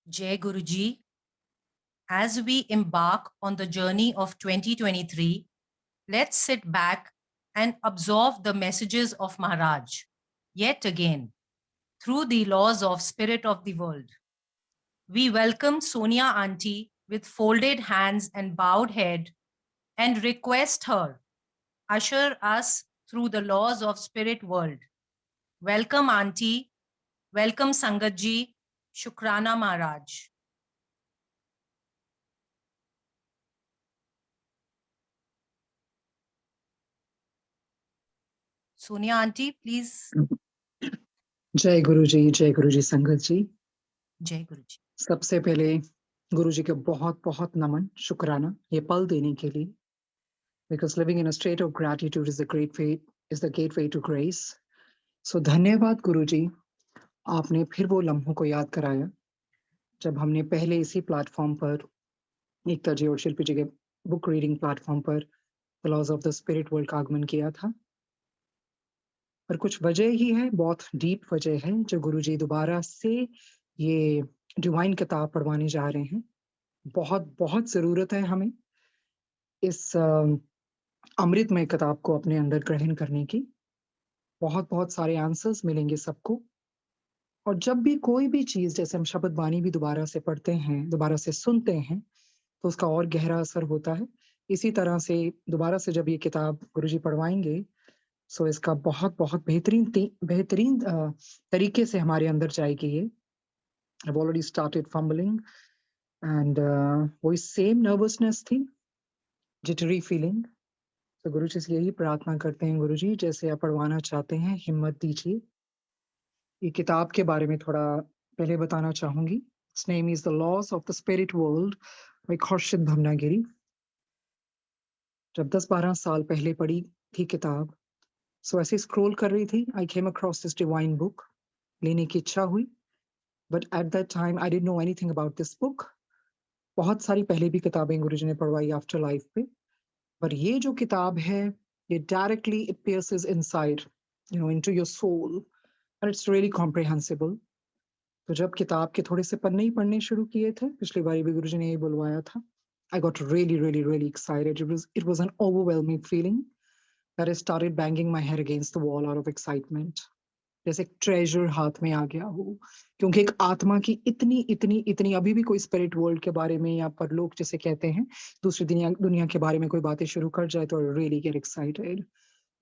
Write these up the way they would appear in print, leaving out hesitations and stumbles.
Jai Guruji, as we embark on the journey of 2023, let's sit back and absorb the messages of Maharaj yet again through the laws of spirit of the world. We welcome Sonia Auntie with folded hands and bowed head and request her usher us through the laws of spirit world. Welcome Auntie, welcome Sangatji, Shukrana Maharaj. Sonia Auntie, please. जय गुरु जी संगत जी। जय गुरु जी। सबसे पहले गुरु जी के बहुत बहुत नमन, शुक्राना ये पल देने के लिए। Because living in a state of gratitude is the gateway to grace. So धन्यवाद गुरु जी, आपने फिर वो लम्हों को याद कराया जब हमने पहले इसी प्लेटफॉर्म पर, एकता जी और शिल्पी जी के बुक रीडिंग प्लेटफॉर्म पर the laws of the spirit world का आगमन किया था। पर कुछ वजह ही है, बहुत डीप वजह है, जो गुरु जी दोबारा से ये डिवाइन किताब पढ़वाने जा रहे हैं। बहुत बहुत जरूरत है हमें इस अमृतमय किताब को अपने अंदर ग्रहण करने की। बहुत बहुत सारे आंसर्स मिलेंगे सबको। और जब भी कोई भी चीज, जैसे हम शब्द बानी भी दोबारा से पढ़ते हैं, दोबारा से सुनते हैं, तो उसका और गहरा असर होता है। इसी तरह से दोबारा से जब ये किताब गुरुजी पढ़वाएंगे, सो इसका बहुत बहुत बेहतरीन तरीके से हमारे अंदर जाएगी ये। I've already started fumbling and वही सेम नर्वसनेस थी, जिटरी फीलिंग। तो गुरु जी से यही प्रार्थना करते हैं, गुरु जी जैसे आप पढ़वाना चाहते हैं हिम्मत दीजिए। ये किताब के बारे में थोड़ा पहले बताना चाहूंगी। Its name is The Laws of the Spirit World by Khurshid भवनागिरी। जब 10-12 साल पहले पढ़ी थी किताब, सो ऐसे स्क्रॉल कर रही थी, I came across this divine book, लेने की इच्छा हुई। But at that time I didn't know anything about this book. बहुत सारी पहले भी किताबें गुरुजी ने पढ़वाई आफ्टर लाइफ पे, पर ये जो किताब है, ये directly it pierces inside, into your soul, and it's really comprehensible. तो जब किताब के थोड़े से पन्ने ही पढ़ने शुरू किए थे, पिछली बारी भी गुरुजी ने यही बुलवाया था, I got really excited. It was an overwhelming feeling that I started banging my head against the wall out of excitement. जैसे एक ट्रेजर हाथ में आ गया हो, क्योंकि एक आत्मा की इतनी इतनी इतनी, अभी भी कोई स्पिरिट वर्ल्ड के बारे में या परलोक जिसे कहते हैं, दूसरी दुनिया के बारे में कोई बातें शुरू कर जाए तो रियली गेट एक्साइटेड।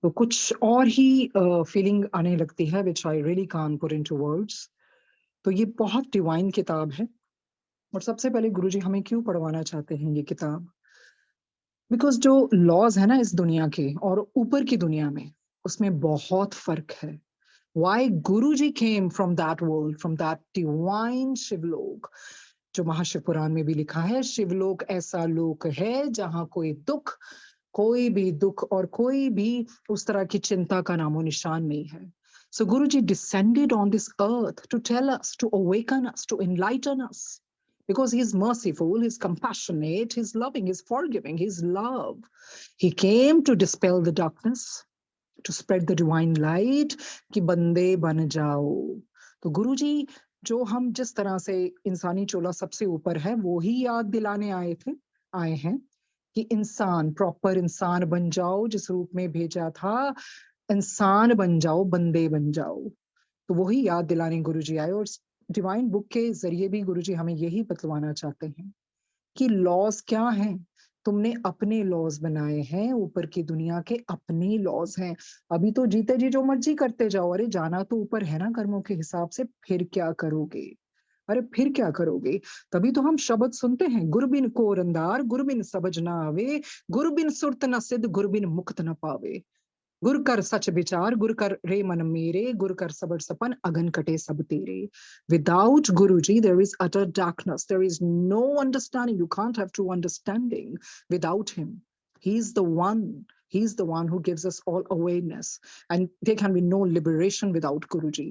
तो कुछ और ही फीलिंग आने लगती है, which I really can't put into words. तो ये बहुत डिवाइन किताब है। और सबसे पहले गुरुजी हमें क्यों पढ़वाना चाहते हैं ये किताब? बिकॉज जो लॉज है ना इस दुनिया के और ऊपर की दुनिया में, उसमें बहुत फर्क है। Why Guruji came from that world, from that divine Shivlok, जो महाशिव पुराण में भी लिखा है, शिवलोक ऐसा लोक है जहां कोई भी दुख और कोई भी उस तरह की चिंता का नामो निशान नहीं है। So Guruji descended on this earth to tell us, to awaken us, to enlighten us. Because he is merciful, he's compassionate, he's loving, he's forgiving, he's love. He came to dispel the darkness, to spread the divine light, कि बंदे बन जाओ। तो गुरुजी जो हम जिस तरह से इंसानी चोला सबसे ऊपर है, वो ही याद दिलाने आए हैं कि इंसान, प्रॉपर इंसान बन जाओ, जिस रूप में भेजा था, इंसान बन जाओ, बंदे बन जाओ। तो वही याद दिलाने गुरुजी आए। और डिवाइन बुक के जरिए भी गुरुजी हमें यही बतलाना चाहते हैं कि लॉज क्या हैं। तुमने अपने लॉज बनाए हैं, ऊपर की दुनिया के अपने लॉज हैं। अभी तो जीते जी जो मर्जी करते जाओ, अरे जाना तो ऊपर है ना कर्मों के हिसाब से, फिर क्या करोगे? अरे फिर क्या करोगे? तभी तो हम शब्द सुनते हैं, गुरबिन को रंदार, गुरबिन सबज ना आवे, गुरबिन सुरत न सिद्ध, गुरबिन मुक्त न पावे। गुर कर सच विचार, गुर कर रे मन मेरे, गुर कर सबड़ सपन, अगन कटे सब तेरे। Without Guruji, there is utter darkness. There is no understanding. You can't have true understanding without him. He's the one. He's the one who gives us all awareness. And there can be no liberation without Guruji.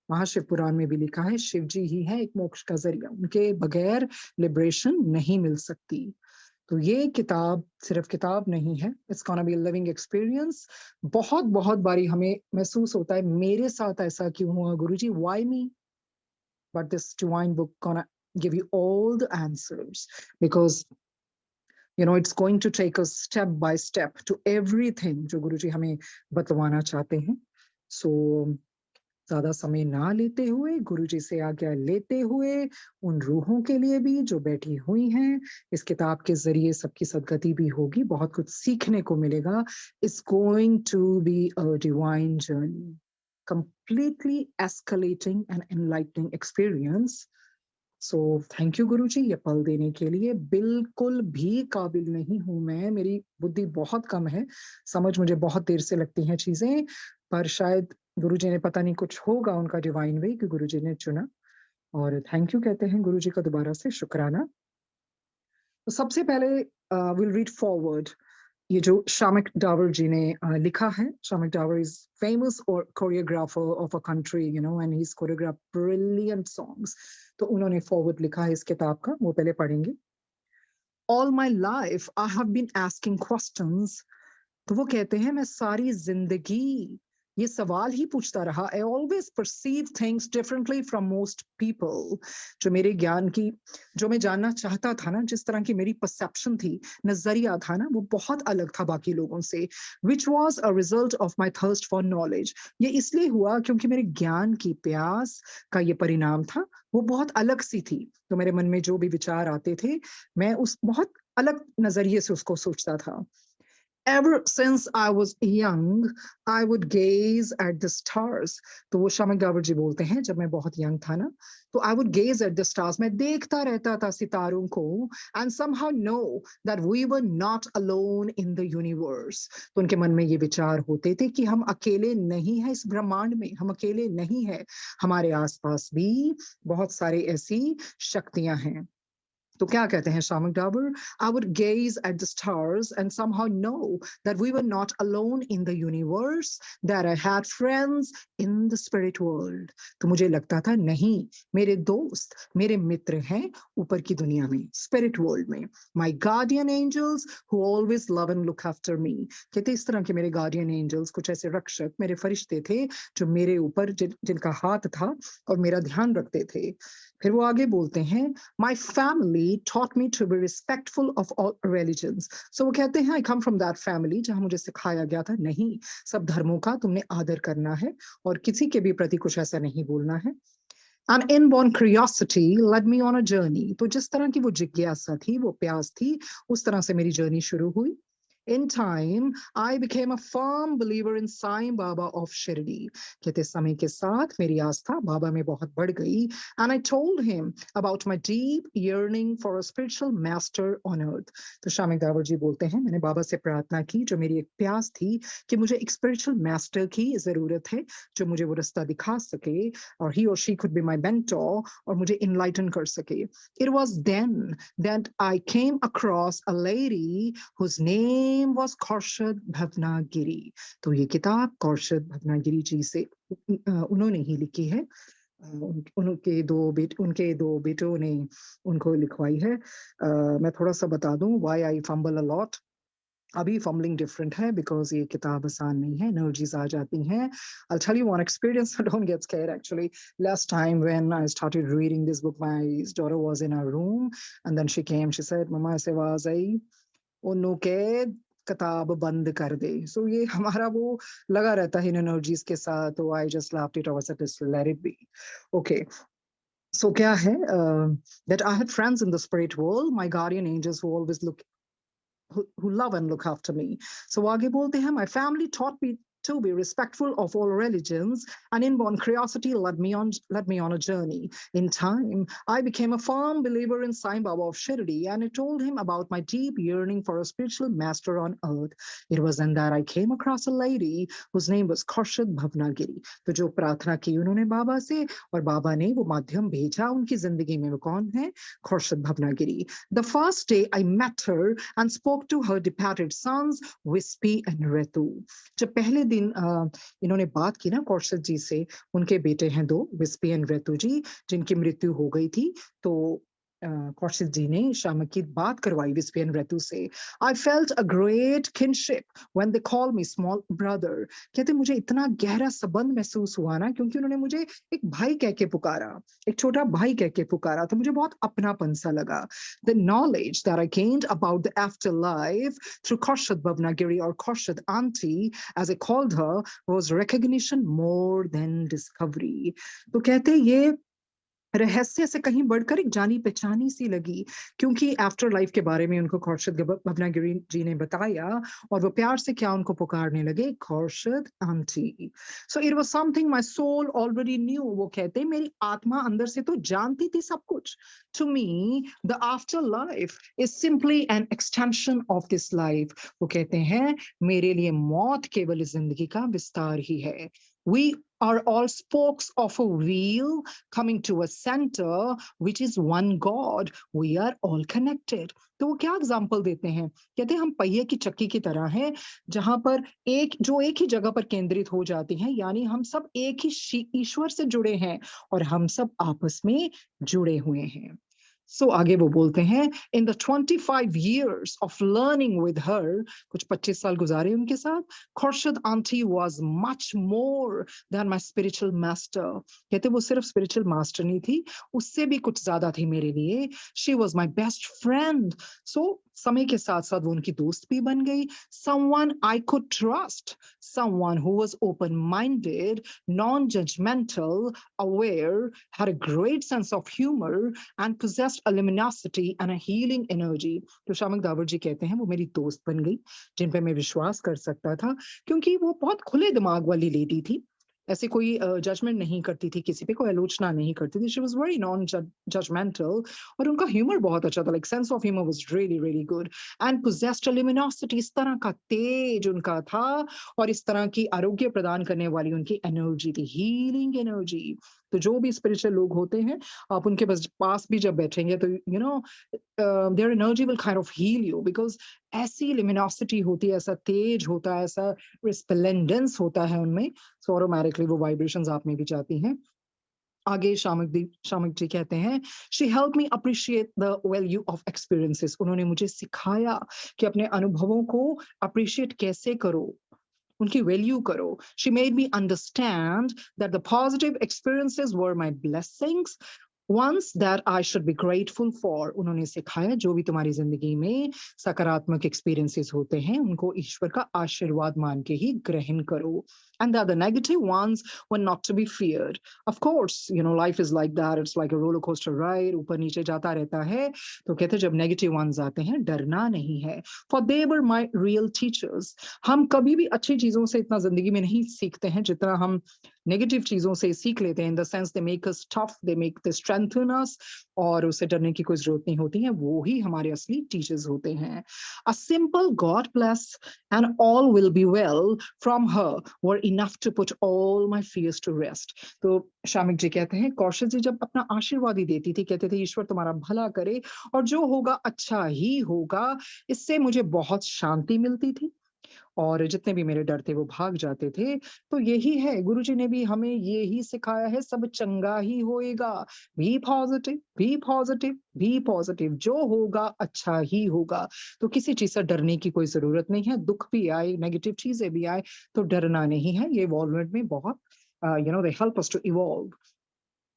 महाशिव पुराण में भी लिखा है, शिव जी ही है एक मोक्ष का जरिया, उनके बगैर लिबरेशन नहीं मिल सकती। तो ये किताब सिर्फ किताब नहीं है, it's gonna be a living experience. बहुत बहुत बारी हमें महसूस होता है, मेरे साथ ऐसा क्यों हुआ Guruji, why me? But this divine book gonna give you all the answers, because it's going to take us step by step to everything जो गुरुजी हमें बतवाना चाहते हैं. So ज्यादा समय ना लेते हुए, गुरुजी से आज्ञा लेते हुए, उन रूहों के लिए भी जो बैठी हुई हैं, इस किताब के जरिए सबकी सदगति भी होगी, बहुत कुछ सीखने को मिलेगा. It's going to be a divine journey, completely escalating and enlightening experience. So thank you Guruji ये पल देने के लिए. बिल्कुल भी काबिल नहीं हूं मैं, मेरी बुद्धि बहुत कम है, समझ मुझे बहुत देर से लगती हैं चीजें, पर शायद गुरुजी ने पता नहीं कुछ होगा उनका डिवाइन वे कि गुरुजी ने चुना. और थैंक यू कहते हैं गुरुजी का दोबारा से शुक्राना. तो सबसे पहले विल रीड फॉरवर्ड ये जो शामिक डावर जी ने लिखा है. शामिक डावर इज फेमस और choreographer of a country, and he is choreograph brilliant songs. तो उन्होंने फॉरवर्ड लिखा है इस किताब का, वो पहले पढ़ेंगे. All my life I have been asking questions. तो वो कहते हैं मैं सारी जिंदगी ये सवाल ही पूछता रहा. I always perceive things differently from most people. जो मेरे ज्ञान की, जो मैं जानना चाहता था ना, जिस तरह की मेरी परसेप्शन थी, नजरिया था ना, वो बहुत अलग था बाकी लोगों से. Which was a result of my thirst for knowledge. ये इसलिए हुआ क्योंकि मेरे ज्ञान की प्यास का ये परिणाम था, वो बहुत अलग सी थी. तो मेरे मन में जो भी विचार आते थे, मैं उस बहुत अलग नजरिए से उसको सोचता था. Ever since I was young, I would gaze at the stars. तो वो शामिक डावर जी बोलते हैं जब मैं बहुत यंग था ना, तो I would gaze at the stars. मैं देखता रहता था सितारों को, and somehow know that we were not alone in the universe. तो उनके मन में ये विचार होते थे कि हम अकेले नहीं हैं इस ब्रह्मांड में, हम अकेले नहीं हैं, हमारे आसपास भी बहुत सारी ऐसी शक्तियां हैं. तो क्या कहते हैं Shamik Dawar? I would gaze at the stars and somehow know that we were not alone in the universe, that I had friends in the spirit world. तो मुझे लगता था नहीं, मेरे दोस्त, मेरे मित्र हैं ऊपर की दुनिया में, spirit world में. My guardian angels who always love and look after me. कहते इस तरह के मेरे guardian angels, कुछ ऐसे रक्षक, मेरे फरिश्ते थे जो मेरे ऊपर जिनका हाथ था और मेरा ध्यान रखते थे. फिर वो आगे बोलते हैं, My family taught me to be respectful of all religions. So वो कहते हैं I come from that family जहां मुझे सिखाया गया था नहीं, सब धर्मों का तुमने आदर करना है और किसी के भी प्रति कुछ ऐसा नहीं बोलना है. An inborn curiosity led me on a journey. तो जिस तरह की वो जिज्ञासा थी, वो प्यास थी, उस तरह से मेरी जर्नी शुरू हुई. In time, I became a firm believer in Sai Baba of Shirdi. कहते समय के साथ मेरी आस्था बाबा में बहुत बढ़ गई. And I told him about my deep yearning for a spiritual master on earth. तो शामिक दावर जी बोलते हैं मैंने बाबा से प्रार्थना की, जो मेरी एक प्यास थी कि मुझे एक spiritual master की जरूरत है जो मुझे वो रास्ता दिखा सके, और he or she could be my mentor, और मुझे enlighten कर सके. It was then that I came across a lady whose name was Khorshid Bhavnagiri. तो ये किताब खौर्शद भवनागिरी जी से उन्होंने ही लिखी है. उनके दो बेटों ने उनको लिखवाई है. मैं थोड़ा सा बता दूं why I fumble a lot. अभी फम्बलिंग डिफरेंट है बिकॉज ये किताब आसान नहीं है, एनर्जीज आ जाती हैं. I'll tell you one experience, so don't get scared. Actually, last time when I started reading this book, my daughter was in our room and then she came, she said, Mama ऐसे आवाज आई, उन्नु के किताब बंद कर दे. So ये हमारा वो लगा रहता है इन एनर्जीज के साथ. तो I just laughed it off. I said, just let it be. Okay. So क्या है? That I had friends in the spirit world, my guardian angels who always who love and look after me. So आगे बोलते हैं, my family taught me to be respectful of all religions, and inborn curiosity led me on a journey. In time, I became a firm believer in Sai Baba of Shirdi, and I told him about my deep yearning for a spiritual master on earth. It was then that I came across a lady whose name was Khorshid Bhavnagiri. तो जो प्रार्थना की उन्होंने बाबा से, और बाबा ने वो माध्यम भेजा उनकी जिंदगी में. वो कौन है? Khorshid Bhavnagiri. The first day I met her and spoke to her departed sons, Wispy and Retu. जब पहले दिन इन्होंने बात की ना खौर्शद जी से, उनके बेटे हैं दो, विस्पी एंड रेतु जी, जिनकी मृत्यु हो गई थी. तो कौशिक जी ने शामक की बात करवाई विस्पियन रेतु से। I felt a great kinship when they call me small brother. कहते मुझे इतना गहरा संबंध महसूस हुआ ना, क्योंकि उन्होंने मुझे एक भाई कह के पुकारा, एक छोटा भाई कह के पुकारा, तो मुझे बहुत अपनापन सा लगा। The knowledge that I gained about the after life through Khorshid Bhavnagiri or Khorshid Auntie, as I called her, was recognition more than discovery. तो कहते ये रहस्य से कहीं बढ़कर एक जानी पहचानी सी लगी, क्योंकि आफ्टर लाइफ के बारे में उनको खौर्शद भवनागिरी जी ने बताया और वो प्यार से क्या उनको पुकारने लगे, Khorshid aunty. So it was something my soul already knew. वो कहते हैं मेरी आत्मा अंदर से तो जानती थी सब कुछ। To me the after life is simply an extension of this life. वो कहते हैं मेरे लिए मौत केवल इस जिंदगी का विस्तार ही है। We are all spokes of a wheel coming to a center which is one God. We are all connected. तो वो क्या एग्जाम्पल देते हैं, कहते हैं हम पहिए की चक्की की तरह हैं, जहां पर एक ही जगह पर केंद्रित हो जाती हैं, यानी हम सब एक ही ईश्वर से जुड़े हैं और हम सब आपस में जुड़े हुए हैं। सो आगे वो बोलते हैं in the 25 years of learning with her, कुछ 25 साल गुजारे उनके साथ, Khorshid Auntie was much more than my spiritual master. कहते वो सिर्फ spiritual master नहीं थी, उससे भी कुछ ज्यादा थी मेरे लिए। She was my best friend. So समय के साथ साथ वो उनकी दोस्त भी बन गई। Someone I could trust, someone who was open-minded, non-judgmental, aware, had a great sense of humor and possessed a luminosity and a healing energy. तो शामक दावर जी कहते हैं वो मेरी दोस्त बन गई, जिन पे मैं विश्वास कर सकता था, क्योंकि वो बहुत खुले दिमाग वाली लेडी थी। ऐसे कोई जजमेंट नहीं करती थी किसी पे, कोई आलोचना नहीं करती थी। She was very non judgmental और उनका ह्यूमर बहुत अच्छा था, like sense of humour was really really good and possessed a luminosity. इस तरह का तेज उनका था और इस तरह की आरोग्य प्रदान करने वाली उनकी एनर्जी थी, हीलिंग एनर्जी। तो जो भी स्पिरिचुअल लोग होते हैं, आप उनके पास भी जब बैठेंगे तो you know their energy will kind of heal you, because ऐसी लिमिनोसिटी होती है, ऐसा तेज होता है, ऐसा रिस्प्लेंडेंस होता है उनमें, सो ऑटोमेटिकली वो वाइब्रेशंस आप में भी जाती हैं। आगे शामक जी कहते हैं she help me appreciate the value of experiences. उन्होंने मुझे सिखाया कि अपने अनुभवों को अप्रिशिएट कैसे करो, उनकी वैल्यू करो। She made me understand that the positive experiences were my blessings, ones that I should be grateful for. उन्होंने सिखाया जो भी तुम्हारी जिंदगी में सकारात्मक एक्सपीरियंसेस होते हैं उनको ईश्वर का आशीर्वाद मान के ही ग्रहण करो, and that the negative ones were not to be feared. Of course, you know, life is like that. It's like a roller coaster ride. ऊपर नीचे जाता रहता है। तो कहते जब नेगेटिव ones आते हैं डरना नहीं है, for they were my real teachers. हम कभी भी अच्छी चीजों से इतना जिंदगी में नहीं सीखते हैं जितना हम नेगेटिव चीजों से सीख लेते हैं। In the sense they make us tough, they make they strengthen us, और उससे डरने की कोई जरूरत नहीं होती है, वो ही हमारे असली टीचर्स होते हैं। A simple God bless and all will be well from her were enough to put all my fears to rest. तो शामिक जी कहते हैं कौशल जी जब अपना आशीर्वाद ही देती थी, कहते थे ईश्वर तुम्हारा भला करे और जो होगा अच्छा ही होगा, इससे मुझे बहुत शांति मिलती थी और जितने भी मेरे डर थे वो भाग जाते थे। तो यही है, गुरुजी ने भी हमें ये ही सिखाया है, सब चंगा ही होएगा। Be positive, be positive, be positive, जो होगा अच्छा ही होगा। तो किसी चीज से डरने की कोई जरूरत नहीं है। दुख भी आए, नेगेटिव चीजें भी आए, तो डरना नहीं है। ये इवॉल्वमेंट में बहुत they help us to evolve.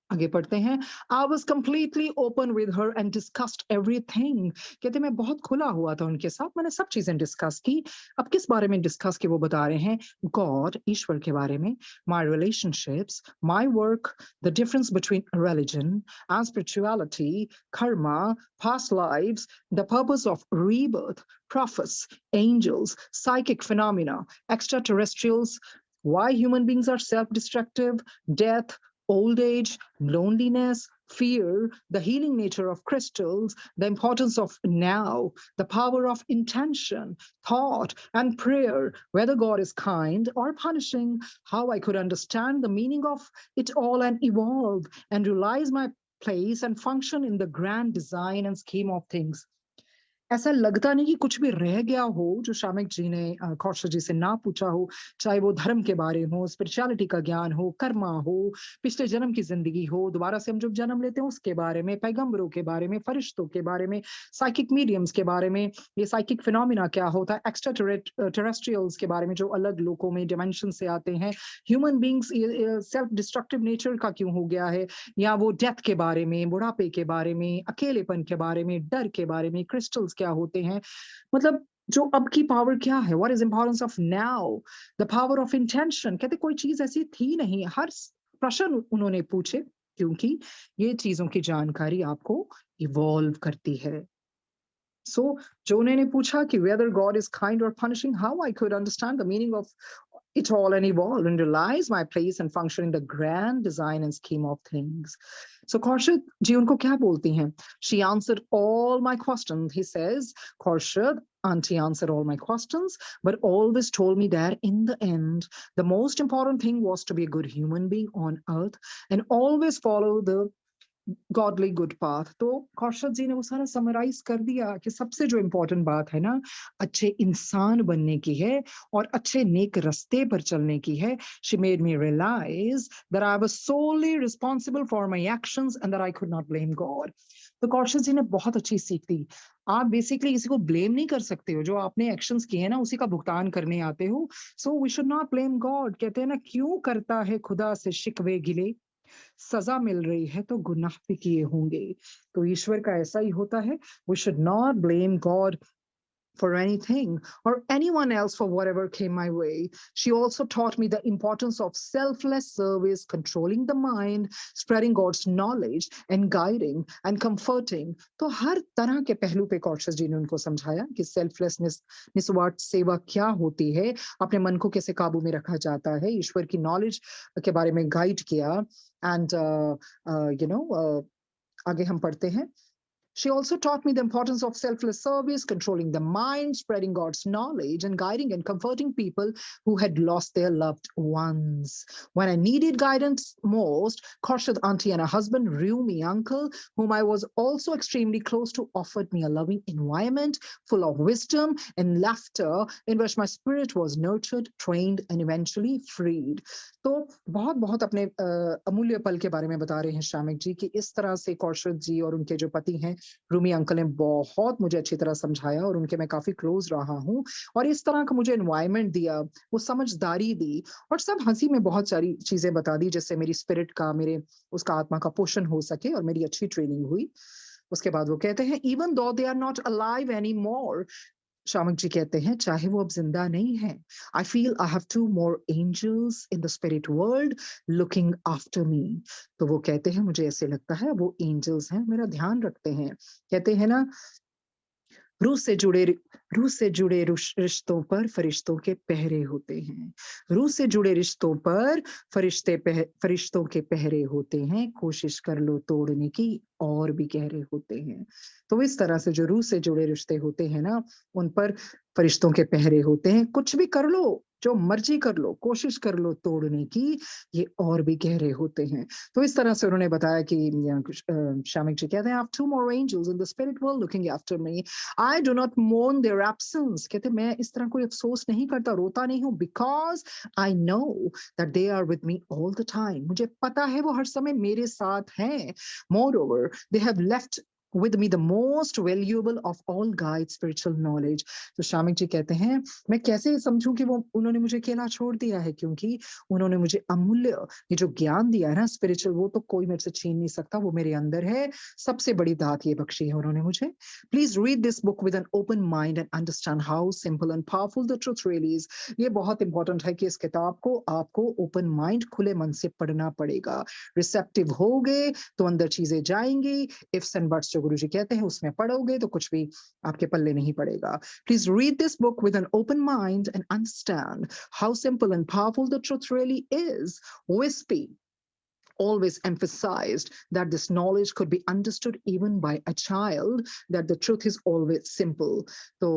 आगे पढ़ते हैं। I was completely open with her and discussed everything. कहते मैं बहुत खुला हुआ था उनके साथ, मैंने सब चीजें डिस्कस की। अब किस बारे में डिस्कस की वो बता रहे हैं, गॉड, ईश्वर के बारे में, my relationships, my work, the difference between religion and spirituality, Karma, past lives, the purpose of rebirth, prophets, angels, psychic phenomena, extraterrestrials, why human beings are self-destructive, death, old age, loneliness, fear, the healing nature of crystals, the importance of now, the power of intention, thought, and prayer, whether God is kind or punishing, how I could understand the meaning of it all and evolve and realize my place and function in the grand design and scheme of things. ऐसा लगता नहीं कि कुछ भी रह गया हो जो शामिक जी ने कौशल जी से ना पूछा हो, चाहे वो धर्म के बारे हो, स्पिरिचुअलिटी का ज्ञान हो, कर्मा हो, पिछले जन्म की ज़िंदगी हो, दोबारा से हम जब जन्म लेते हैं उसके बारे में, पैगंबरों के बारे में, फरिश्तों के बारे में, साइकिक मीडियम्स के बारे में, ये साइकिक फिनोमेना क्या होता है, एक्स्ट्रा टेरेस्ट्रियल्स के बारे में जो अलग लोकों में डिमेंशन से आते हैं, human beings self destructive nature का क्यों हो गया है, या वो डेथ के बारे में, बुढ़ापे के बारे में, अकेलेपन के बारे में, डर के बारे में, क्रिस्टल्स क्या होते हैं, मतलब जो अब की पावर क्या है, what is importance of now, the power of intention, कहते कोई चीज ऐसी थी नहीं, हर प्रश्न उन्होंने पूछे, क्योंकि ये चीजों की जानकारी आपको इवॉल्व करती है। सो जो उन्होंने पूछा कि whether God is kind or punishing, how I could understand the meaning of it all and evolve and realize my place and function in the grand design and scheme of things. So Khorshid ji unko kya bolti hain? She answered all my questions. He says, Khorshid, auntie answered all my questions, but always told me that in the end, the most important thing was to be a good human being on earth and always follow the godly good path. तो कौशल जी ने वो सारा summarise कर दिया कि सबसे जो important बात है ना, अच्छे इंसान बनने की है और अच्छे नेक रास्ते पर चलने की है। She made me realise that I was solely responsible for my actions and that I could not blame God. तो कौशल जी ने बहुत अच्छी सीख दी। आप बेसिकली किसी को ब्लेम नहीं कर सकते हो, जो आपने एक्शंस किए हैं ना उसी का भुगतान करने आते हो। So we should not blame God. कहते हैं ना, क्यों करता है खुदा से शिकवे गिले, सजा मिल रही है तो गुनाह भी किए होंगे। तो ईश्वर का ऐसा ही होता है। We should not blame God for anything or anyone else for whatever came my way. She also taught me the importance of selfless service, controlling the mind, spreading God's knowledge, and guiding and comforting. तो हर तरह के पहलू पे कौशल जी ने उनको समझाया कि selflessness, निस्वार्थ सेवा क्या होती है, अपने मन को कैसे काबू में रखा जाता है, ईश्वर की नॉलेज के बारे में गाइड किया। एंड आगे हम पढ़ते हैं। She also taught me the importance of selfless service, controlling the mind, spreading God's knowledge, and guiding and comforting people who had lost their loved ones. When I needed guidance most, Khorshid auntie and her husband, Rumi uncle, whom I was also extremely close to, offered me a loving environment full of wisdom and laughter in which my spirit was nurtured, trained, and eventually freed. तो बहुत बहुत अपने अमूल्य पल के बारे में बता रहे हैं शामिक जी कि इस तरह से कौशल जी और उनके जो पति हैं रूमी अंकल ने बहुत मुझे अच्छी तरह समझाया और उनके मैं काफी क्लोज रहा हूँ और इस तरह का मुझे एनवायरनमेंट दिया, वो समझदारी दी और सब हंसी में बहुत सारी चीजें बता दी जिससे मेरी स्पिरिट का, मेरे उसका आत्मा का पोषण हो सके और मेरी अच्छी ट्रेनिंग हुई। उसके बाद वो कहते हैं, even though they are not alive any more, Shamik ji कहते हैं चाहे वो अब जिंदा नहीं है, I feel I have two more angels in the spirit world looking after me. तो वो कहते हैं मुझे ऐसे लगता है वो एंजल्स हैं, मेरा ध्यान रखते हैं। कहते हैं ना, रूह से जुड़े रूह से जुड़े रिश्तों पर फरिश्तों के पहरे होते हैं। रूह से जुड़े रिश्तों पर फरिश्तों के पहरे होते हैं, कोशिश कर लो तोड़ने की और भी गहरे होते हैं। तो इस तरह से जो रूह से जुड़े रिश्ते होते हैं ना, उन पर फरिश्तों के पहरे होते हैं। कुछ भी कर लो, जो मर्जी कर लो, कोशिश कर लो तोड़ने की, ये और भी गहरे होते हैं। तो इस तरह से उन्होंने बताया कि शामिक जी कहते हैं, I have two more angels in the spirit world looking after me. I do not mourn their absence. कहते मैं इस तरह कोई अफसोस नहीं करता, रोता नहीं हूँ, because I know that they are with me all the time. मुझे पता है वो हर समय मेरे साथ हैं। Moreover, they have left with me the most valuable of all guides spiritual knowledge. तो शामिक जी कहते हैं मैं कैसे समझूं कि वो उन्होंने मुझे अकेला छोड़ दिया है, क्योंकि उन्होंने मुझे अमूल्य ये जो ज्ञान दिया है ना स्पिरिचुअल, वो तो कोई मेरे से छीन नहीं सकता, वो मेरे अंदर है। सबसे बड़ी दात ये बख्शी है उन्होंने मुझे। Please read this book with an open mind and understand how simple and powerful the truth really is. ये बहुत इंपॉर्टेंट है कि इस किताब को आपको ओपन माइंड, खुले मन से पढ़ना पड़ेगा। रिसेप्टिव हो गए तो अंदर चीजें जाएंगी, इफ्स एंड बट्स जो गुरु जी कहते हैं उसमें पढ़ोगे तो कुछ भी आपके पल्ले नहीं पड़ेगा। Please read this book with an open mind and understand how simple and powerful the truth really is. Wispy always emphasized that this knowledge could be understood even by a child, that the truth is always simple. तो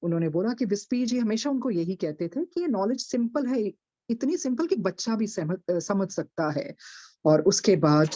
उन्होंने बोला कि विस्पी जी हमेशा उनको यही कहते थे कि ये नॉलेज सिंपल है, इतनी सिंपल कि बच्चा भी समझ सकता है। और उसके बाद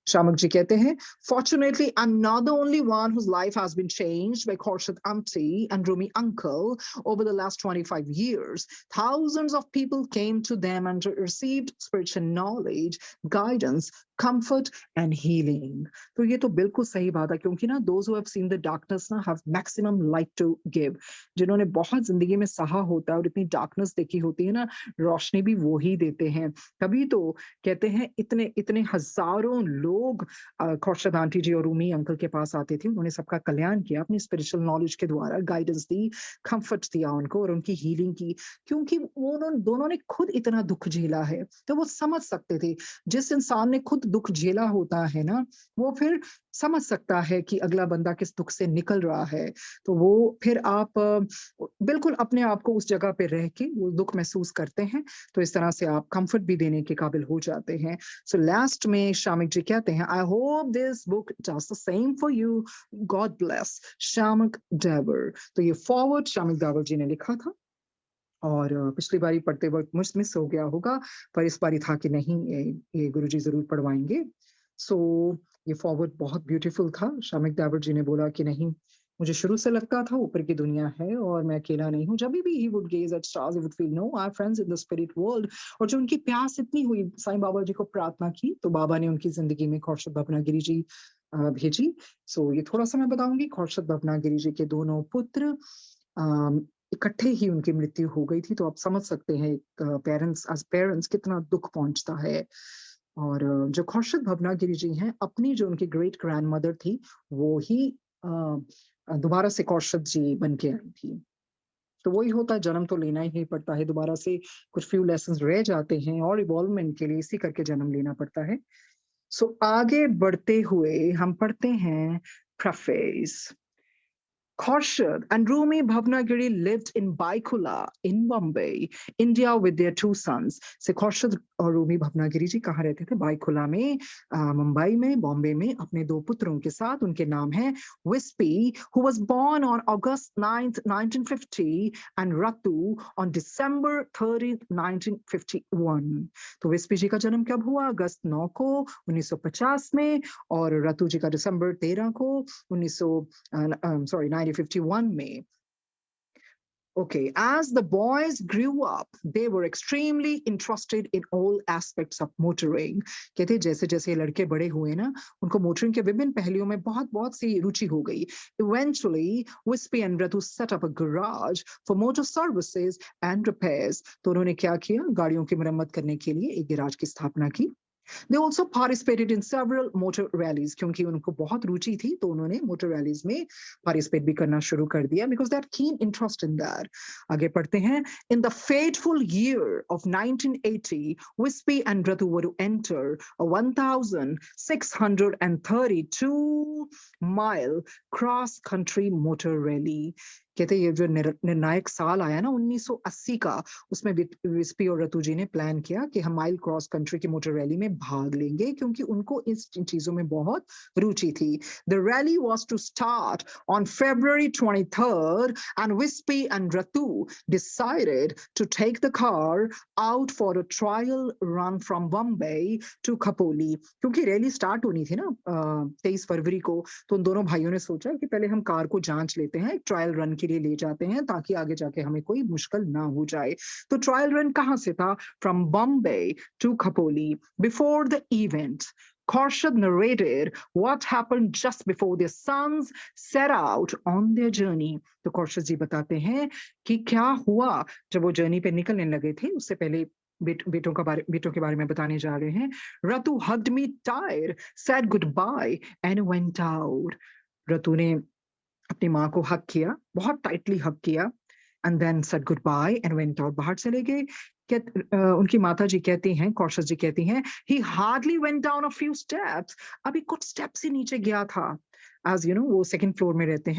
शामक जी कहते हैं, fortunately, I'm not the only one whose life has been changed by Khorshid auntie and Rumi uncle over the last 25 years. Thousands of people came to them and received spiritual knowledge, guidance, comfort and healing. तो ये तो बिल्कुल सही बात है, क्योंकि ना those who have seen the darkness ना have maximum light to give. जिन्होंने बहुत जिंदगी में सहा होता है और इतनी darkness देखी होती है ना, रोशनी भी वो ही देते हैं। तभी तो कहते हैं इतने इतने हजारों लोग खौर्शद आंटी जी और रूमी अंकल के पास आते थे। उन्होंने सबका कल्याण किया अपनी स्पिरिचुअल नॉलेज के द्वारा, गाइडेंस दी, कंफर्ट दिया उनको और उनकी हीलिंग की, क्योंकि वो दोनों ने खुद इतना दुख झेला है, तो वो समझ सकते थे। जिस इंसान ने खुद दुख झेला होता है ना, वो फिर समझ सकता है कि अगला बंदा किस दुख से निकल रहा है। तो वो फिर आप बिल्कुल अपने आप को उस जगह पे रह के वो दुख महसूस करते हैं, तो इस तरह से आप कंफर्ट भी देने के काबिल हो जाते हैं। सो लास्ट में शामिक जी कहते हैं, I hope this book does the same for you, God bless Shamik Dawar. तो ये फॉरवर्ड शामिक डावर जी ने लिखा था और पिछली बारी पढ़ते वक्त मिस हो गया होगा, पर इस बारी था कि नहीं, ये गुरुजी जरूर पढ़वाएंगे। सो ये फॉरवर्ड बहुत ब्यूटीफुल था। शामिक डावर जी ने बोला कि नहीं, मुझे शुरू से लगता था ऊपर की दुनिया है और मैं अकेला नहीं हूँ। जब भी he would gaze at stars, he would feel no, our friends in the spirit world। और जो उनकी प्यास इतनी हुई, साईं बाबा जी को प्रार्थना की, तो बाबा ने उनकी जिंदगी में खौर्शद भवनागिरी जी भेजी। सो ये थोड़ा सा मैं बताऊंगी। खौर्शद भवनागिरी जी के दोनों पुत्र इकट्ठे ही उनकी मृत्यु हो गई थी, तो आप समझ सकते हैं पेरेंट्स एज पेरेंट्स कितना दुख पहुंचता है। और जो खौर्शद भवनागिरी जी हैं, अपनी जो उनकी ग्रेट ग्रैंड मदर थी, वो ही दोबारा से कौशद जी बन के आई थी। तो वही होता है, जन्म तो लेना ही पड़ता है दोबारा से, कुछ फ्यू लेसन रह जाते हैं और इवॉल्वमेंट के लिए इसी करके जन्म लेना पड़ता है। सो आगे बढ़ते हुए हम पढ़ते हैं preface. Khorshid and Rumi Bhavnagiri lived in Baikula in Bombay, India with their two sons. से Khorshid और रूमी भवनागिरी जी कहाँ रहते थे? बाइकुला में, मुंबई में, बॉम्बे में अपने दो पुत्रों के साथ। उनके नाम हैं Wispy, who was born on August 9th, 1950, and Ratu on December 30th, 1951. तो विस्पी जी का जन्म कब हुआ? अगस्त 9 को 1950 में, और रतु जी का दिसंबर 13 को 1951 में। Okay, as the boys grew up, they were extremely interested in all aspects of motoring. कहते जैसे जैसे लड़के बड़े हुए ना, उनको मोटरिंग के विभिन्न पहलुओं में बहुत बहुत सी रुचि हो गई। Eventually, Wispy and Ratu set up a garage for motor services and repairs. तो उन्होंने क्या किया? गाड़ियों की मरम्मत करने के लिए एक गैराज की स्थापना की। They also participated in several motor rallies, क्योंकि उनको बहुत रुचि थी, तो उन्होंने motor rallies में participate भी करना शुरू कर दिया, because that keen interest in that. आगे पढ़ते हैं। In the fateful year of 1980, Wispy and Ratu were to enter a 1,632-mile cross-country motor rally. कहते ये जो निर्णायक साल आया ना 1980 का, उसमें विस्पी और रतु जी ने प्लान किया कि हम माइल क्रॉस कंट्री की मोटर रैली में भाग लेंगे, क्योंकि उनको इस चीजों में बहुत रुचि थी। The rally was to start on February 23rd, and Wispy and Ratu decided to take the car out for a trial run from Bombay to Khopoli। क्योंकि रैली स्टार्ट होनी थी ना 23 फरवरी को, तो उन दोनों भाइयों ने सोचा कि पहले हम कार को जांच लेते हैं, ट्रायल रन के लिए ले जाते हैं, ताकि आगे जाके हमें कोई मुश्किल ना हो जाए। तो ट्रायल रन कहाँ से था? From Bombay to Khopoli. Before the event, Khorshid narrated what happened just before their sons set out on their journey. तो Khorshid जी बताते हैं कि क्या हुआ जब वो जर्नी पे निकलने लगे थे। उससे पहले बेटों के बारे में बताने जा रहे हैं। Ratu hugged me tight, said goodbye and went out. रतु ने अपनी माँ को हक किया, बहुत टाइटली हक किया, and then said goodbye and went out, बाहर चले गए। उनकी माता जी कहती हैं, कौशल जी कहती हैं, he hardly went down a few steps, अभी कुछ स्टेप्स ही नीचे गया था। As you know, वो सेकंड फ्लोर में रहते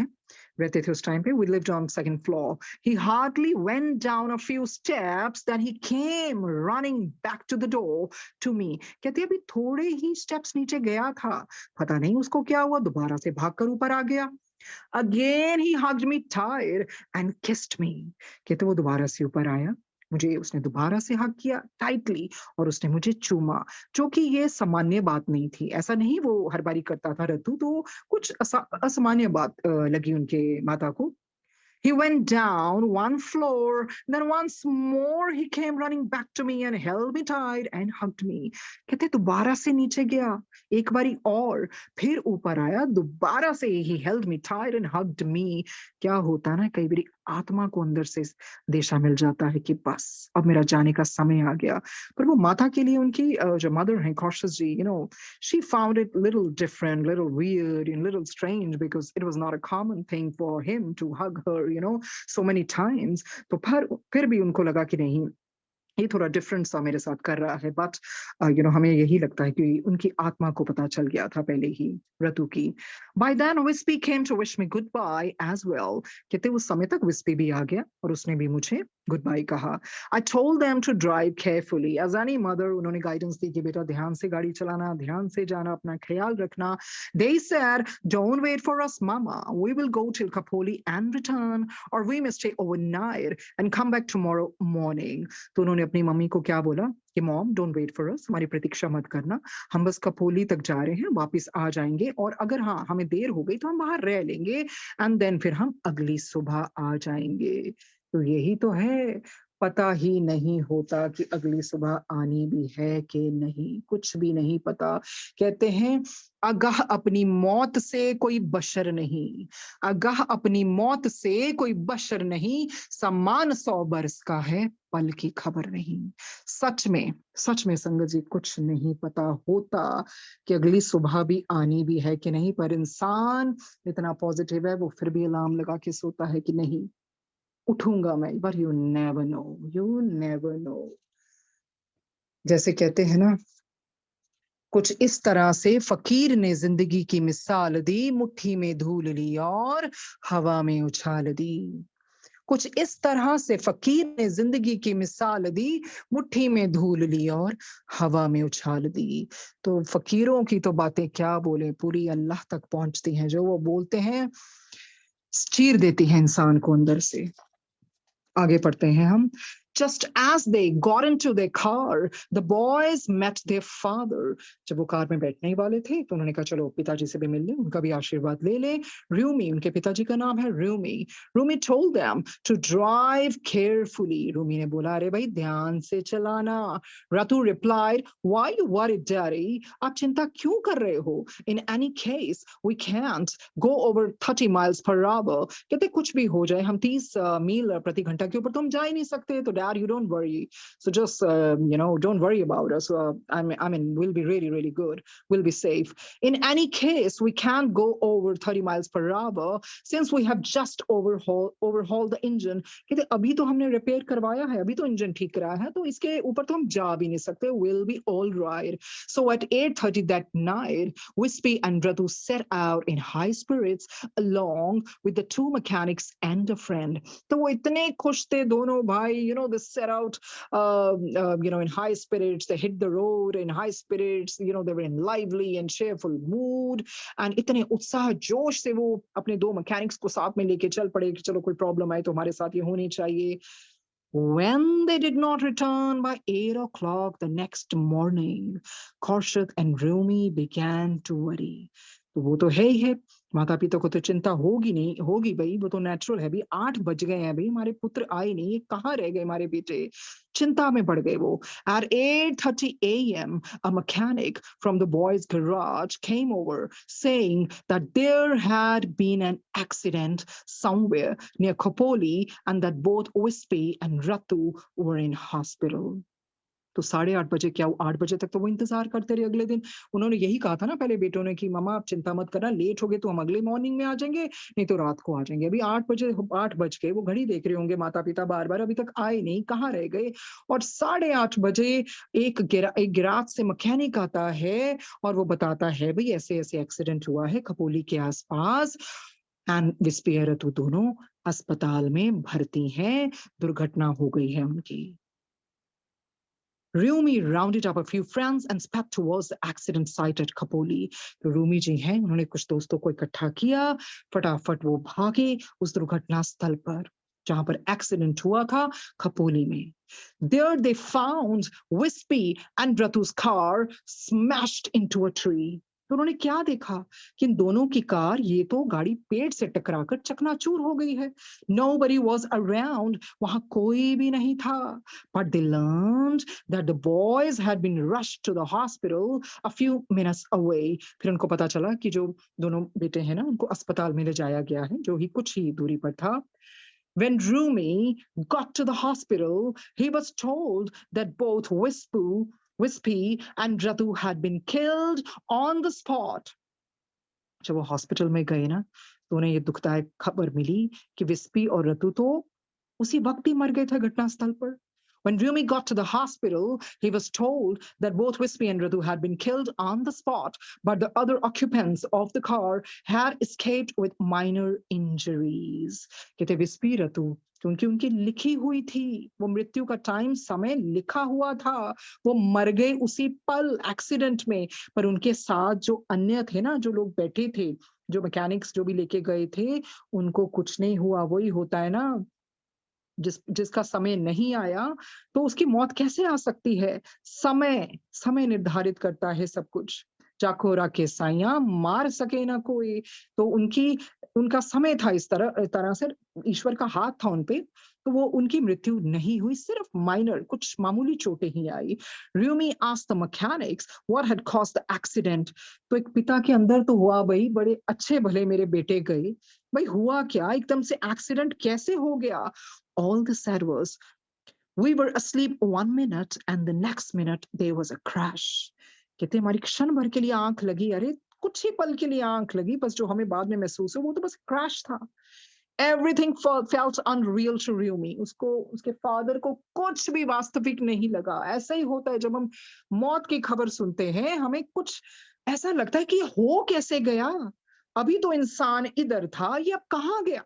थे उस टाइम पे। We lived on second floor. He hardly went down a few steps, then he came running back to the door to me. कहती अभी थोड़े ही स्टेप्स नीचे गया था, पता नहीं उसको क्या हुआ, दोबारा से भागकर ऊपर आ गया। Again he hugged me tight and kissed me. कहते वो दोबारा से ऊपर आया, मुझे उसने दोबारा से हग किया टाइटली और उसने मुझे चूमा, जो कि ये सामान्य बात नहीं थी। ऐसा नहीं वो हर बारी करता था रतु, तो कुछ असामान्य बात लगी उनके माता को। He went down one floor, then once more he came running back to me and held me tight and hugged me. कहते दोबारा से नीचे गया, एक बारी और, फिर ऊपर आया, दोबारा से he held me tight and hugged me. क्या होता ना कई बारी आत्मा को अंदर से दिशा मिल जाता है कि बस अब मेरा जाने का समय आ गया। पर वो माता के लिए उनकी जो मदर है Kaushal ji, she found it little different, little weird, and little strange because it was not a common thing for him to hug her, so many times. तो फिर भी उनको लगा कि नहीं, ये थोड़ा डिफरेंट सा मेरे साथ कर रहा है, बट हमें यही लगता है कि उनकी आत्मा को पता चल गया था पहले ही रतु की। By then Vispi came to wish me goodbye as well. कहते उस समय तक विस्पी भी आ गया और उसने भी मुझे गुड बाय कहा। I told them to drive carefully as any mother. उन्होंने गाइडेंस दी कि बेटा ध्यान से गाड़ी चलाना, ध्यान से जाना, अपना ख्याल रखना। They said don't wait for us mama, we will go till Khopoli and return, और we may stay overnight and come back tomorrow morning. तो उन्होंने अपनी मम्मी को क्या बोला कि mom don't wait for us, हमारी प्रतीक्षा मत करना, हम बस कपोली तक जा रहे हैं, वापस आ जाएंगे, और अगर हाँ हमें देर हो गई तो हम बाहर रह लेंगे एंड देन फिर हम अगली सुबह आ जाएंगे। तो यही तो है, पता ही नहीं होता कि अगली सुबह आनी भी है कि नहीं, कुछ भी नहीं पता। कहते हैं आगाह अपनी मौत से कोई बशर नहीं, आगाह अपनी मौत से कोई बशर नहीं, सम्मान 100 बरस का है, पल की खबर नहीं। सच में संगत जी कुछ नहीं पता होता कि अगली सुबह भी आनी भी है कि नहीं, पर इंसान इतना पॉजिटिव है, वो फिर भी अलार्म लगा के सोता है कि नहीं उठूंगा मैं, but you never know, you never know. जैसे कहते हैं ना, कुछ इस तरह से फकीर ने जिंदगी की मिसाल दी, मुट्ठी में धूल ली और हवा में उछाल दी। कुछ इस तरह से फकीर ने जिंदगी की मिसाल दी, मुट्ठी में धूल ली और हवा में उछाल दी। तो फकीरों की तो बातें क्या बोले, पूरी अल्लाह तक पहुंचती हैं, जो वो बोलते हैं चीर देती हैं इंसान को अंदर से। आगे पढ़ते हैं हम। Just as they got into their car, the boys met their father. जब वो कार में बैठने ही वाले थे तो उन्होंने कहा चलो पिताजी से भी मिल लें, उनका भी आशीर्वाद ले लें। रूमी, उनके पिताजी का नाम है Rumi. Rumi told them to drive carefully. Rumi ने बोला अरे भाई ध्यान से चलाना। रतु replied, why you worried daddy? आप चिंता क्यों कर रहे हो? In any case, we can't go over 30 miles per hour. कहते कुछ भी हो जाए हम 30 मील प्रति घंटा के ऊपर तो हम जा ही नहीं सकते। तो dad, you don't worry, so just don't worry about us. I mean we'll be really really good, we'll be safe. In any case, we can't go over 30 miles per hour since we have just overhauled the engine. कहते अभी तो हमने repair करवाया है, अभी तो engine ठीक कराया है, तो इसके ऊपर तो हम जा भी नहीं सकते। We'll be all right. So at 8:30 that night, Wispy and Ratu set out in high spirits along with the two mechanics and a friend. तो वो इतने खुश थे दोनों भाई, they set out, in high spirits. They hit the road in high spirits. They were in lively and cheerful mood. And इतने उत्साह जोश से वो अपने दो मैकेनिक्स को साथ में लेके चल पड़े कि चलो कोई प्रॉब्लम आए तो हमारे साथ ये होनी चाहिए। When they did not return by 8 o'clock the next morning, Khorshid and Rumi began to worry. तो वो तो है ही है, माता पिता को तो चिंता होगी नहीं, होगी भाई, वो तो नेचुरल है। भाई 8 बज गए हैं, भाई हमारे पुत्र आए नहीं, ये कहाँ रह गए हमारे बेटे। चिंता में पड़ गए वो। At 8:30 a.m., a mechanic from the boys' garage came over saying that there had been an accident somewhere near Kopoli and that both Wispy and Ratu were in hospital. तो 8:30 बजे क्या 8 बजे तक तो वो इंतजार करते रहे अगले दिन। उन्होंने यही कहा था ना पहले बेटों ने कि मम्मा आप चिंता मत करना, लेट हो गए तो हम अगले मॉर्निंग में आ जाएंगे, नहीं तो रात को आ जाएंगे। अभी 8 बजे 8 बज गए, वो घड़ी देख रहे होंगे माता पिता बार बार, अभी तक आए नहीं, कहाँ रह गए। और 8:30 बजे एक गिराज से मैकेनिक आता है और वो बताता है भाई ऐसे ऐसे एक्सीडेंट हुआ है खपोली के आसपास, एंड विस्पी और रतु दोनों अस्पताल में भर्ती हैं, दुर्घटना हो गई है उनकी। Rumi rounded up a few friends and sped towards the accident site at Khopoli. तो रूमी जी हैं, उन्होंने कुछ दोस्तों को इकट्ठा किया, फटाफट वो भागे उस दुर्घटना स्थल पर। जहां पर एक्सीडेंट हुआ था, खपोली में। There they found Wispy and Ratu's car smashed into a tree. तो उन्होंने क्या देखा कि इन दोनों की कार, ये तो गाड़ी पेड़ से टकराकर चकनाचूर हो गई है। Nobody was around. वहां कोई भी नहीं था। But they learned that the boys had been rushed to the hospital a few minutes away. फिर उनको पता चला कि जो दोनों बेटे हैं ना, उनको अस्पताल में ले जाया गया है, जो ही कुछ ही दूरी पर था। When Rumi got to the hospital, he was told that both Wispy and Ratu had been killed on the spot. जब वो हॉस्पिटल में गए ना, तो उन्हें ये दुखदायक खबर मिली कि विस्पी और रतु तो उसी वक्त ही मर गए थे घटनास्थल पर। When Rumi got to the hospital, he was told that both Wispy and Ratu had been killed on the spot, but the other occupants of the car had escaped with minor injuries. कहते विस्पी रतु, क्योंकि उनकी लिखी हुई थी, वो मृत्यु का टाइम समय लिखा हुआ था, वो मर गए उसी पल एक्सीडेंट में। पर उनके साथ जो अन्य थे ना, जो लोग बैठे थे, जो मैकेनिक्स जो भी लेके गए थे, उनको कुछ नहीं हुआ। वही होता है ना, जिसका समय नहीं आया, तो उसकी मौत कैसे आ सकती है? समय निर्धारित करता है सब कुछ। चाकोरा के साइया मार सके ना कोई। तो उनका समय था, इस तरह से ईश्वर का हाथ था उनपे, तो वो उनकी मृत्यु नहीं हुई, सिर्फ माइनर कुछ मामूली चोटें ही आई। Rumi asked the mechanics what had caused the accident. तो एक पिता के अंदर तो हुआ, भाई बड़े अच्छे भले मेरे बेटे गए, भाई हुआ क्या, एकदम से एक्सीडेंट कैसे हो गया? All they said was, we were asleep 1 minute and the next minute there was a crash. कहते हमारी क्षण भर के लिए आंख लगी, अरे कुछ ही पल के लिए आंख लगी, बस जो हमें बाद में महसूस हो वो तो बस क्रैश था। Everything felt unreal to Rumi. उसके फादर को कुछ भी वास्तविक नहीं लगा। ऐसा ही होता है जब हम मौत की खबर सुनते हैं, हमें कुछ ऐसा लगता है कि हो कैसे गया, अभी तो इंसान इधर था, ये अब कहाँ गया?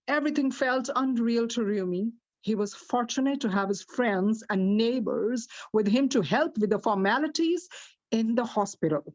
Everything felt unreal to Rumi. He was fortunate to have his friends and neighbors with him to help with the formalities in the hospital.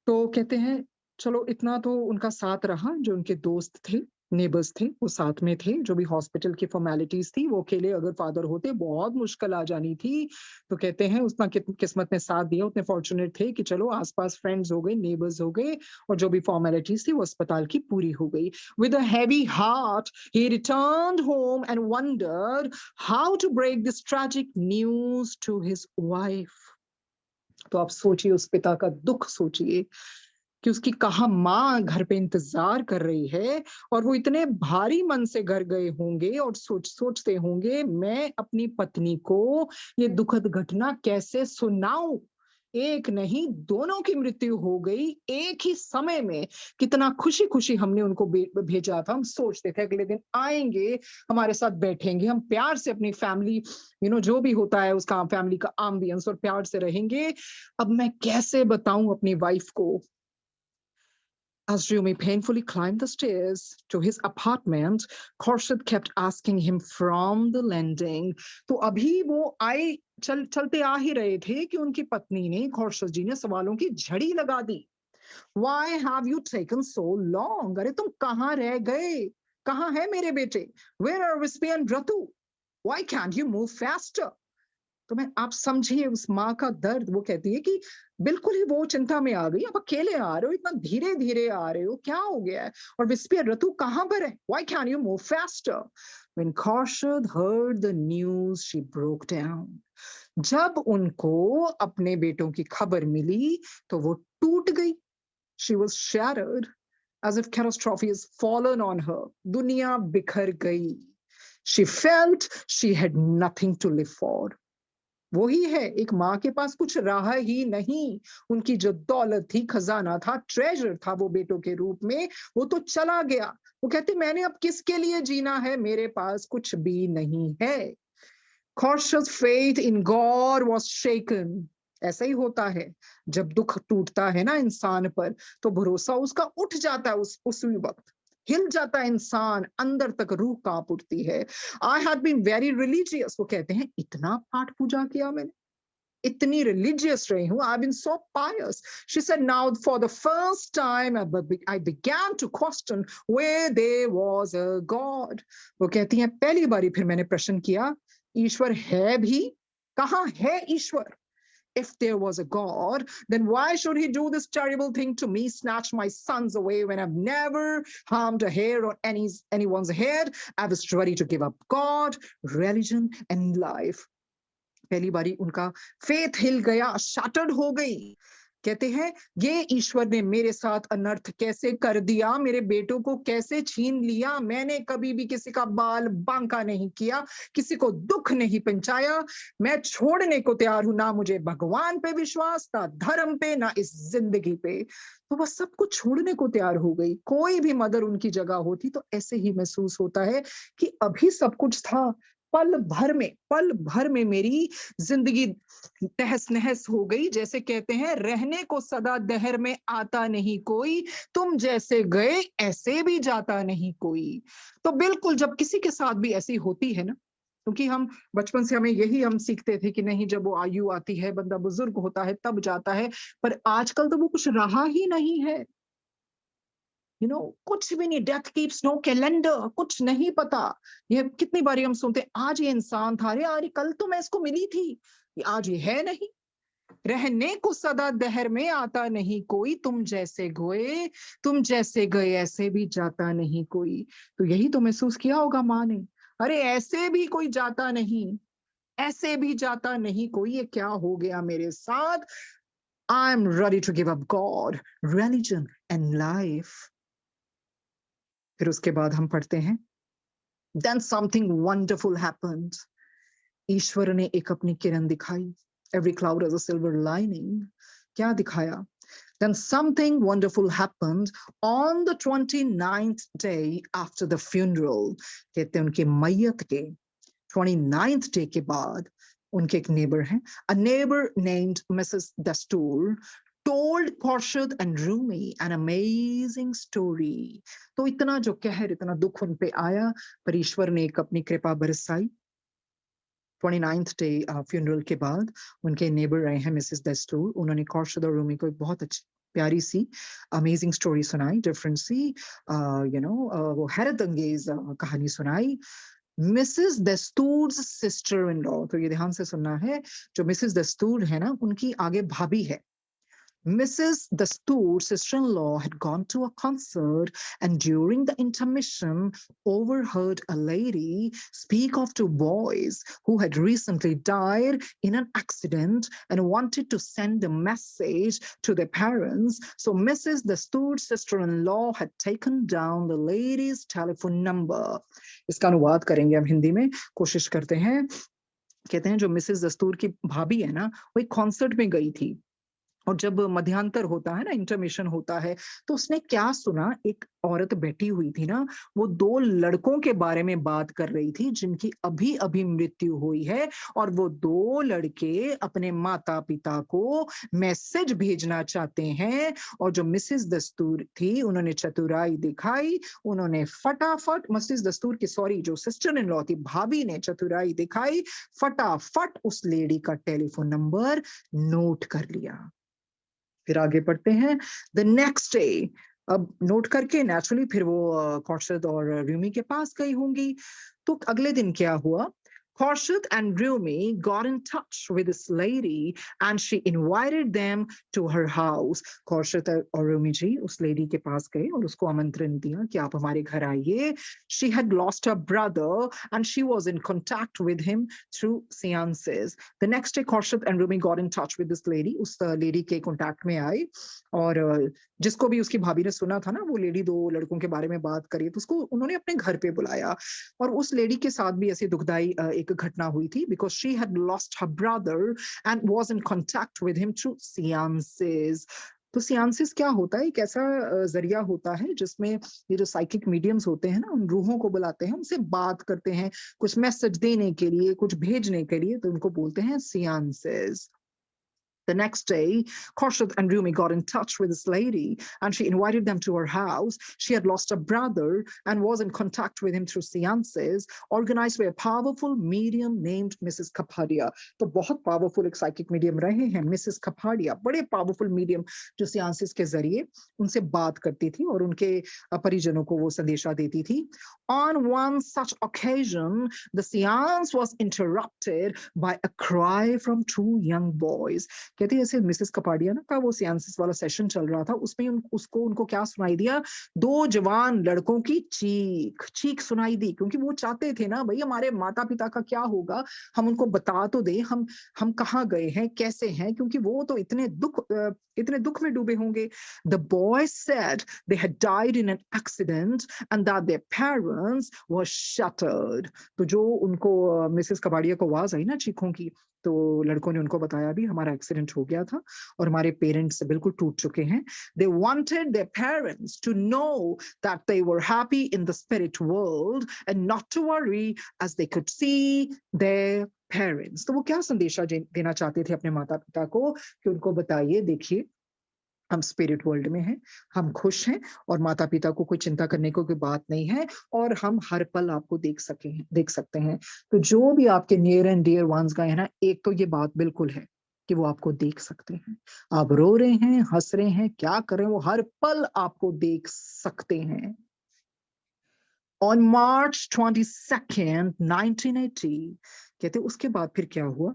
तो कहते हैं चलो इतना तो उनका साथ रहा, जो उनके दोस्त थे, नेबर्स थे, वो साथ में थे। जो भी हॉस्पिटल की फॉर्मेलिटीज थी, वो अकेले अगर फादर होते बहुत मुश्किल आ जानी थी। तो कहते हैं उतना किस्मत ने साथ दिया, उतने फॉर्चुनेट थे कि चलो आसपास फ्रेंड्स हो गए, नेबर्स हो गए, और जो भी फॉर्मेलिटीज थी वो अस्पताल की पूरी हो गई। With a heavy heart he returned home and wondered how to break this tragic news to his wife. तो आप सोचिए, उस पिता का दुख सोचिए कि उसकी कहा माँ घर पे इंतजार कर रही है, और वो इतने भारी मन से घर गए होंगे और सोचते होंगे, मैं अपनी पत्नी को ये दुखद घटना कैसे सुनाऊं। एक नहीं, दोनों की मृत्यु हो गई एक ही समय में। कितना खुशी खुशी हमने उनको भेजा था। हम सोचते थे अगले दिन आएंगे, हमारे साथ बैठेंगे, हम प्यार से अपनी फैमिली, जो भी होता है उसका, फैमिली का एम्बियंस, और प्यार से रहेंगे। अब मैं कैसे बताऊं अपनी वाइफ को? As Rumi painfully climbed the stairs to his apartment, Khorshid kept asking him from the landing. तो अभी वो आए, चलते आ ही रहे थे कि उनकी पत्नी ने, खौर्शद जी ने, सवालों की झड़ी लगा दी। Why have you taken so long? अरे तुम कहाँ रह गए? कहाँ है मेरे बेटे? Where are Wispy and Ratu? Why can't you move faster? तो मैं, आप समझिए उस माँ का दर्द। वो कहती है कि बिल्कुल ही वो चिंता में आ गई, आप अकेले आ रहे हो, इतना धीरे धीरे आ रहे हो, क्या हो गया है? और विस्पी और रतु कहाँ पर है? Why can't you move faster? When Khorshid heard the news, she broke down. जब उनको अपने बेटों की खबर मिली, तो वो टूट गई। She was shattered, as if catastrophe has fallen on her. दुनिया बिखर गई। She felt she had nothing to live for. वही है, एक माँ के पास कुछ रहा ही नहीं। उनकी जो दौलत थी, खजाना था, ट्रेजर था वो बेटों के रूप में, वो तो चला गया। वो कहती मैंने अब किसके लिए जीना है, मेरे पास कुछ भी नहीं है। Khorshid's faith in God was shaken. ऐसा ही होता है, जब दुख टूटता है ना इंसान पर, तो भरोसा उसका उठ जाता है उस वक्त, हिल जाता है इंसान, अंदर तक रूह कांप उठती है। I had been very religious. वो कहते हैं इतना पाठ पूजा किया मैंने, इतनी रिलीजियस रही हूँ, I've been so pious. She said, now for the first time I began to question where there was a God. वो कहती हैं पहली बारी फिर मैंने प्रश्न किया, ईश्वर है भी? कहाँ है ईश्वर? If there was a God, then why should he do this terrible thing to me, snatch my sons away when I've never harmed a hair on anyone's head? I was ready to give up God, religion, and life. पहली बारी उनका faith हिल गया, shattered हो गई। कहते हैं ये ईश्वर ने मेरे साथ अनर्थ कैसे कर दिया, मेरे बेटों को कैसे छीन लिया। मैंने कभी भी किसी का बाल बांका नहीं किया, किसी को दुख नहीं पहुंचाया। मैं छोड़ने को तैयार हूं, ना मुझे भगवान पे विश्वास, ना धर्म पे, ना इस जिंदगी पे। तो बस सब कुछ छोड़ने को तैयार हो गई। कोई भी मदर उनकी जगह होती तो ऐसे ही महसूस होता है कि अभी सब कुछ था, पल भर में मेरी जिंदगी तहस नहस हो गई। जैसे कहते हैं रहने को सदा दहर में आता नहीं कोई, तुम जैसे गए ऐसे भी जाता नहीं कोई। तो बिल्कुल जब किसी के साथ भी ऐसी होती है ना, क्योंकि हम बचपन से हमें यही हम सीखते थे कि नहीं, जब वो आयु आती है, बंदा बुजुर्ग होता है तब जाता है। पर आजकल तो वो कुछ रहा ही नहीं है। कुछ भी नहीं, डेथ कीप्स नो कैलेंडर, कुछ नहीं पता। ये कितनी बारी हम सुनते हैं, आज ये इंसान था, अरे अरे कल तो मैं इसको मिली थी, आज ये है नहीं। रहने को सदा दहर में आता नहीं कोई, तुम जैसे गए ऐसे भी जाता नहीं कोई। तो यही तो महसूस किया होगा माँ ने, अरे ऐसे भी कोई जाता नहीं, ऐसे भी जाता नहीं कोई, ये क्या हो गया मेरे साथ। I am ready to give up God, religion and life. फिर उसके बाद हम पढ़ते हैं, then something wonderful happened. ईश्वर ने एक अपनी किरण दिखाई। Every cloud has a silver lining. क्या दिखाया? Then something wonderful happened on the 29th day after the funeral. कहते हैं उनके मैयत के 29th day के बाद उनके एक नेबर हैं, a neighbor named Mrs. Dastoor told Khurshid and Rumi an amazing story. तो इतना जो कहर, इतना दुख उन पे आया, पर ईश्वर ने एक अपनी कृपा बरसाई। 29th डे फ्यूनरल के बाद उनके नेबर रहे हैं मिसेस दस्तूर। उन्होंने खुर्शीद और रूमी को एक बहुत अच्छी प्यारी सी अमेजिंग स्टोरी सुनाई, डिफरेंट सी वो हैरत अंगेज कहानी सुनाई। मिसेस दस्तूर सिस्टर इन लॉ, तो ये ध्यान से सुनना है, जो मिसेस दस्तूर है ना, उनकी आगे भाभी है। Mrs. Dastoor's sister-in-law had gone to a concert and during the intermission overheard a lady speak of two boys who had recently died in an accident and wanted to send a message to their parents. So Mrs. Dastoor's sister-in-law had taken down the lady's telephone number. इसका अनुवाद करेंगे हम हिंदी में, कोशिश करते हैं। कहते हैं जो मिसेस दस्तूर की भाभी है ना, वो एक कॉन्सर्ट में गई थी, और जब मध्यांतर होता है ना, इंटरमिशन होता है, तो उसने क्या सुना, एक औरत बैठी हुई थी ना, वो दो लड़कों के बारे में बात कर रही थी जिनकी अभी अभी मृत्यु हुई है, और वो दो लड़के अपने माता पिता को मैसेज भेजना चाहते हैं। और जो मिसेस दस्तूर थी, उन्होंने चतुराई दिखाई, उन्होंने फटाफट, मिसेस दस्तूर की सॉरी जो सिस्टर इन लॉ थी, भाभी ने चतुराई दिखाई, फटाफट उस लेडी का टेलीफोन नंबर नोट कर लिया। फिर आगे पढ़ते हैं, द नेक्स्ट डे, अब नोट करके नेचुरली फिर वो खुर्शीद और रूमी के पास गई होंगी। तो अगले दिन क्या हुआ, Khurshid and Rumi got in touch with this lady and she invited them to her house. Khurshid और Rumi जी उस lady के पास गए और उसको आमंत्रण दिया कि आप हमारे घर आइए। She had lost her brother and she was in contact with him through seances. The next day Khurshid and Rumi got in touch with this lady. उस lady के contact में आए, और जिसको भी उसकी भाभी ने सुना था ना, वो लेडी दो लड़कों के बारे में बात करी, तो उसको उन्होंने अपने घर पे बुलाया। और उस लेडी के साथ भी ऐसी दुखदाई एक घटना हुई थी, because she had lost her brother and was in contact with him through seances. तो सियांसेस क्या होता है, एक ऐसा जरिया होता है जिसमें ये जो साइकिक मीडियम्स होते हैं ना, उन रूहों को बुलाते हैं, उनसे बात करते हैं कुछ मैसेज देने के लिए, कुछ भेजने के लिए, तो उनको बोलते हैं सियांसेस। The next day, Khorshid and Rumi got in touch with this lady and she invited them to her house. She had lost a brother and was in contact with him through seances organized by a powerful medium named Mrs. Kapadia. तो बहुत powerful एक psychic medium रहे हैं Mrs. Kapadia, बड़े powerful medium जो seances के जरिए उनसे बात करती थी और उनके परिजनों को वो संदेशा देती थी. On one such occasion, the seance was interrupted by a cry from two young boys. कहते हैं जैसे मिसेस कपाडिया ना का वो सियांसिस वाला सेशन चल रहा था उसमें उनको क्या सुनाई दिया, दो जवान लड़कों की चीख सुनाई दी, क्योंकि वो चाहते थे ना भाई हमारे माता पिता का क्या होगा, हम उनको बता तो दें हम कहाँ गए हैं कैसे हैं, क्योंकि वो तो इतने दुख में डूबे होंगे. The boys said they had died in an accident and that their parents were shattered. तो जो उनको मिसेस कपाडिया को आवाज आई ना चीखों की, तो लड़कों ने उनको बताया भी हमारा एक्सीडेंट हो गया था और हमारे पेरेंट्स बिल्कुल टूट चुके हैं. They wanted their parents to know that they were happy in the spirit world and not to worry as they could see their parents. तो वो क्या संदेशा देना चाहते थे अपने माता पिता को कि उनको बताइए देखिए हम स्पिरिट वर्ल्ड में हैं, हम खुश हैं और माता पिता को कोई चिंता करने को कोई बात नहीं है और हम हर पल आपको देख सकते हैं. तो जो भी आपके नियर एंड डियर वंस गए हैं ना, एक तो ये बात बिल्कुल है कि वो आपको देख सकते हैं. आप रो रहे हैं, हंस रहे हैं, क्या कर रहे हैं, वो हर पल आपको देख सकते हैं. On March 22nd, 1980, कहते उसके बाद फिर क्या हुआ,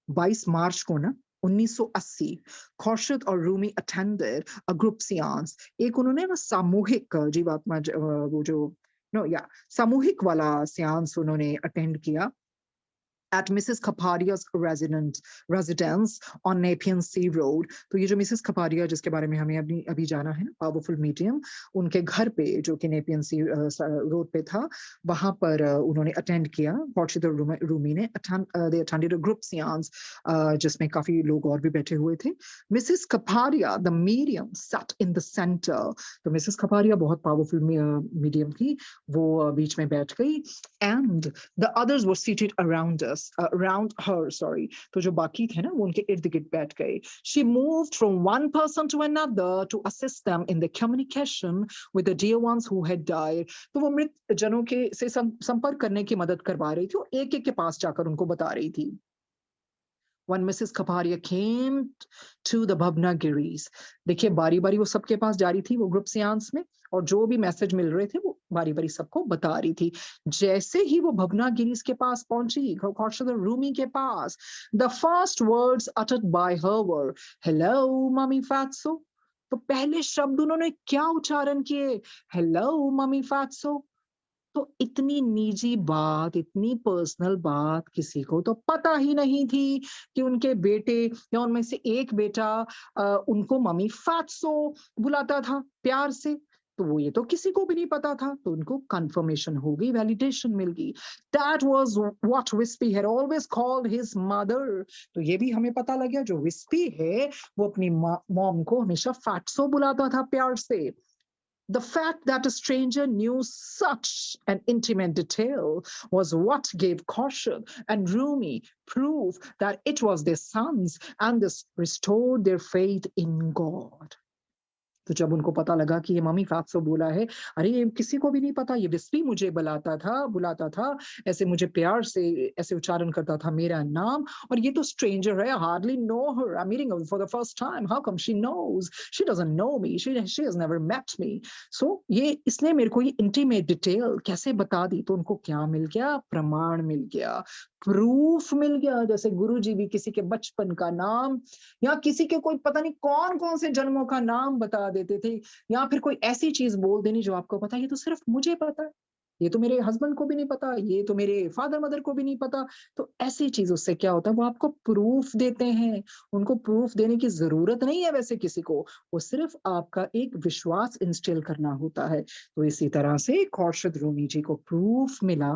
22 मार्च को ना 1980 खौर्शद और Rumi attended a group seance. एक उन्होंने ना सामूहिक जीवात्मा वो जो सामूहिक वाला seance उन्होंने attend किया at Mrs. Kapadia's residence on Nepean Sea Road. तो ये जो मिसेस कपाडिया जिसके बारे में हमें अभी जाना है ना, पावरफुल मीडियम, उनके घर पे जो कि नेपियन सी रोड पे था, वहां पर उन्होंने अटेंड किया. खौर्शद और रूमी ने they attended a group seance जिसमें काफी लोग और भी बैठे हुए थे. Mrs. Kapadia, the medium, sat in the center. तो मिसेस कपाडिया बहुत पावरफुल मीडियम थी, वो बीच में बैठ गई. And the others were seated around her. तो जो बाकी थे ना वो उनके इर्द गिर्द बैठ गए. She moved from one person to another to assist them in the communication with the dear ones who had died. तो वो मृत जनों के से संपर्क करने की मदद करवा रही थी और एक एक के पास जाकर उनको बता रही थी. When Mrs. Kapadia came to the Bhavnagiris, देखिए बारी बारी वो सबके पास जा रही थी वो ग्रुप सियांस में, और जो भी मैसेज मिल रहे थे वो बारी बारी सबको बता रही थी. जैसे ही वो भवनागिरीज के पास पहुंची, खौर्शद और रूमी के पास, the first words uttered by her were, "Hello, Mummy Fatso." तो पहले शब्द उन्होंने क्या उच्चारण किए, "Hello, Mummy Fatso." तो इतनी निजी बात, इतनी पर्सनल बात किसी को तो पता ही नहीं थी कि उनके बेटे या उनमें से एक बेटा उनको मम्मी फैट्सो बुलाता था प्यार से. तो वो ये तो किसी को भी नहीं पता था. तो उनको कंफर्मेशन हो गई, वैलिडेशन मिल गई. That was what Wispy had always called his mother. तो ये भी हमें पता लग गया जो विस्पी है वो अपनी मॉम को हमेशा फैट्सो बुलाता था प्यार से. The fact that a stranger knew such an intimate detail was what gave Khorshid and Rumi proof that it was their sons, and this restored their faith in God. तो जब उनको पता लगा कि ये मम्मी फैट्सो बोला है, अरे ये किसी को भी नहीं पता, ये विस्पी मुझे बुलाता था, ऐसे मुझे प्यार से ऐसे उच्चारण करता था मेरा नाम, और ये तो स्ट्रेंजर है, hardly know her, I'm meeting her for the first time, how come she knows, she doesn't know me, she has never met me. So ये इसने मेरे को ये इंटीमेट डिटेल कैसे बता दी. तो उनको क्या मिल गया, प्रमाण मिल गया, प्रूफ मिल गया. जैसे गुरुजी भी किसी के बचपन का नाम या किसी के कोई पता नहीं कौन कौन से जन्मों का नाम बता देते थे, या फिर कोई ऐसी चीज बोल देनी जो आपको पता है, ये तो सिर्फ मुझे पता है, ये तो मेरे हस्बैंड को भी नहीं पता, ये तो मेरे फादर मदर को भी नहीं पता. तो ऐसी चीजों से क्या होता है, वो आपको प्रूफ देते हैं. उनको प्रूफ देने की जरूरत नहीं है वैसे किसी को, वो सिर्फ आपका एक विश्वास इंस्टिल करना होता है. तो इसी तरह से खौर्शद रूमी जी को प्रूफ मिला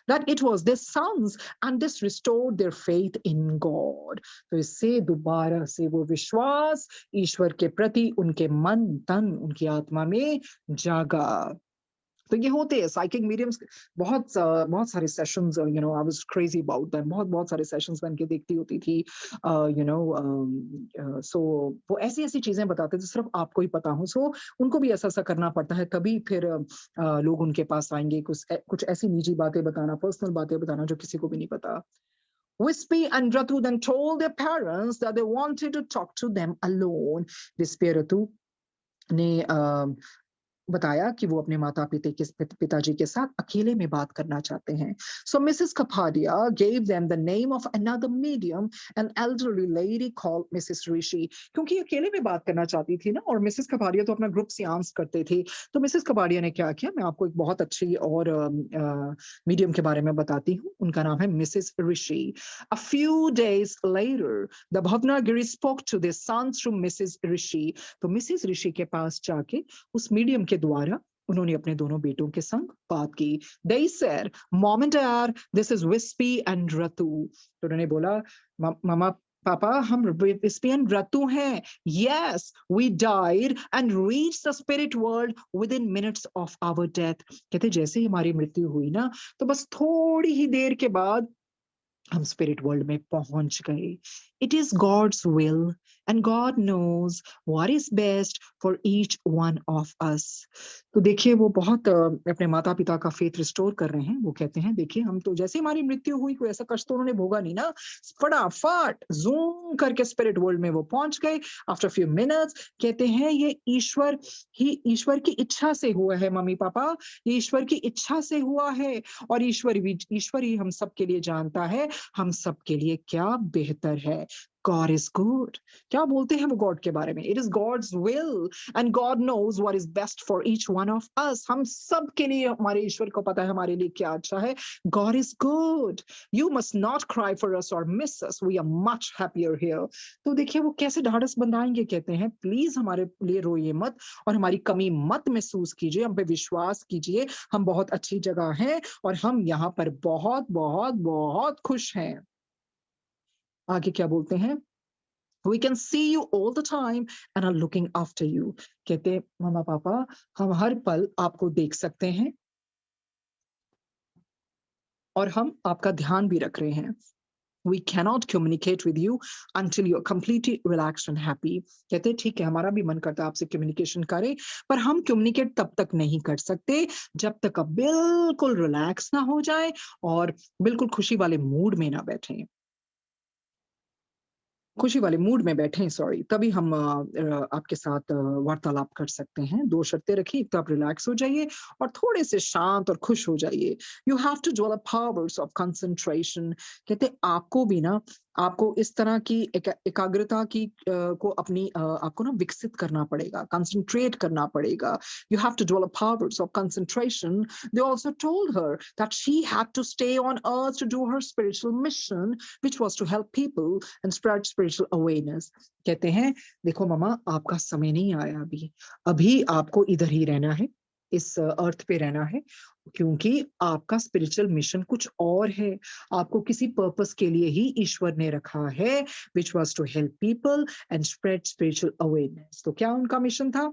that it was their sons and this restored their faith in God. तो इससे दोबारा से वो विश्वास ईश्वर के प्रति उनके मन तन उनकी आत्मा में जागा. तो ये होते हैं साइकिक मीडियम्स, बहुत सारे sessions, I was crazy about them, बहुत सारे सेशंस मैं इनके देखती होती थी, सो वो ऐसी ऐसी चीजें बताते थे सिर्फ आपको ही पता हो, सो उनको भी ऐसा ऐसा करना पड़ता है, तभी फिर लोग उनके पास आएंगे कुछ ऐसी निजी बातें बताना, पर्सनल बातें बताना जो किसी को भी नहीं पता। Wispy and Ratu then told their parents that they wanted to talk to them alone. Wispy Ratu ने बताया कि वो अपने माता पिताजी के साथ अकेले में बात करना चाहते हैं। So Mrs. Kapadia gave them the name of another medium, an elderly lady called Mrs. Rishi. क्योंकि अकेले में बात करना चाहती थी ना, और मिसेस कपाडिया तो अपना ग्रुप सियांस करते थे, तो मिसेस कपाडिया ने क्या किया, मैं आपको एक बहुत अच्छी और मीडियम के बारे में बताती हूँ। उनका नाम है Mrs Rishi. A few days later, the Bhavnagiri spoke to their sons through Mrs. Rishi. तो मिसेस ऋषि के पास जाके उस मीडियम के द्वारा उन्होंने अपने दोनों बेटों के संग बात की। They said, Mom and Dad, this is Wispy and Ratu. तो उन्होंने बोला, मामा पापा, हम विस्पी एंड रतु हैं। Yes, we died and reached the spirit world within minutes of our death. कहते जैसे ही हमारी मृत्यु हुई ना, तो बस थोड़ी ही देर के बाद हम स्पिरिट वर्ल्ड में पहुंच गए। It is God's will and God knows what is best for each one of us. तो देखिए वो बहुत अपने माता पिता का फेथ रिस्टोर कर रहे हैं। वो कहते हैं देखिए हम तो जैसे हमारी मृत्यु हुई, कोई ऐसा कष्ट तो उन्होंने भोगा नहीं ना, फटाफट जूम करके स्पिरिट वर्ल्ड में वो पहुंच गए। आफ्टर फ्यू मिनट्स कहते हैं ये ईश्वर की इच्छा से हुआ है मम्मी पापा, ये ईश्वर की इच्छा से हुआ है, और ईश्वर ही हम सब के लिए जानता है हम सब के लिए क्या बेहतर है। God is good. क्या बोलते हैं वो गॉड के बारे में? It is God's will and God knows what is best for each one of us. हम सब के लिए हमारे ईश्वर को पता है हमारे लिए क्या अच्छा है। God is good. You must not cry for us or miss us. We are much happier here. तो देखिए वो कैसे ढाढ़स बंधाएंगे, कहते हैं प्लीज हमारे लिए रोइए मत और हमारी कमी मत महसूस कीजिए, हम पे विश्वास कीजिए, हम बहुत अच्छी जगह हैं और हम यहाँ पर बहुत बहुत बहुत खुश हैं। आगे क्या बोलते हैं? We can see you all the time and are looking after you. कहते मामा पापा हम हर पल आपको देख सकते हैं और हम आपका ध्यान भी रख रहे हैं। We cannot communicate with you until you're completely relaxed and happy. कहते ठीक है हमारा भी मन करता है आपसे कम्युनिकेशन करें, पर हम कम्युनिकेट तब तक नहीं कर सकते जब तक आप बिल्कुल रिलैक्स ना हो जाए और बिल्कुल खुशी वाले मूड में ना बैठें, खुशी वाले मूड में बैठें, सॉरी, तभी हम आपके साथ वार्तालाप कर सकते हैं। 2 शर्तें रखी, एक तो आप रिलैक्स हो जाइए और थोड़े से शांत और खुश हो जाइए। You have to develop powers of concentration. कहते आपको भी ना, आपको इस तरह की एकाग्रता की को अपनी आपको ना विकसित करना पड़ेगा, कंसंट्रेट करना पड़ेगा। You have to develop powers of concentration. They also told her that she had to stay on earth to do her spiritual mission, which was to help people and spread spiritual awareness. कहते हैं देखो मामा आपका समय नहीं आया अभी आपको इधर ही रहना है, इस अर्थ पे रहना है, क्योंकि आपका स्पिरिचुअल मिशन कुछ और है। आपको किसी पर्पस के लिए ही ईश्वर ने रखा है, which was to help people and spread spiritual awareness. तो क्या उनका मिशन था?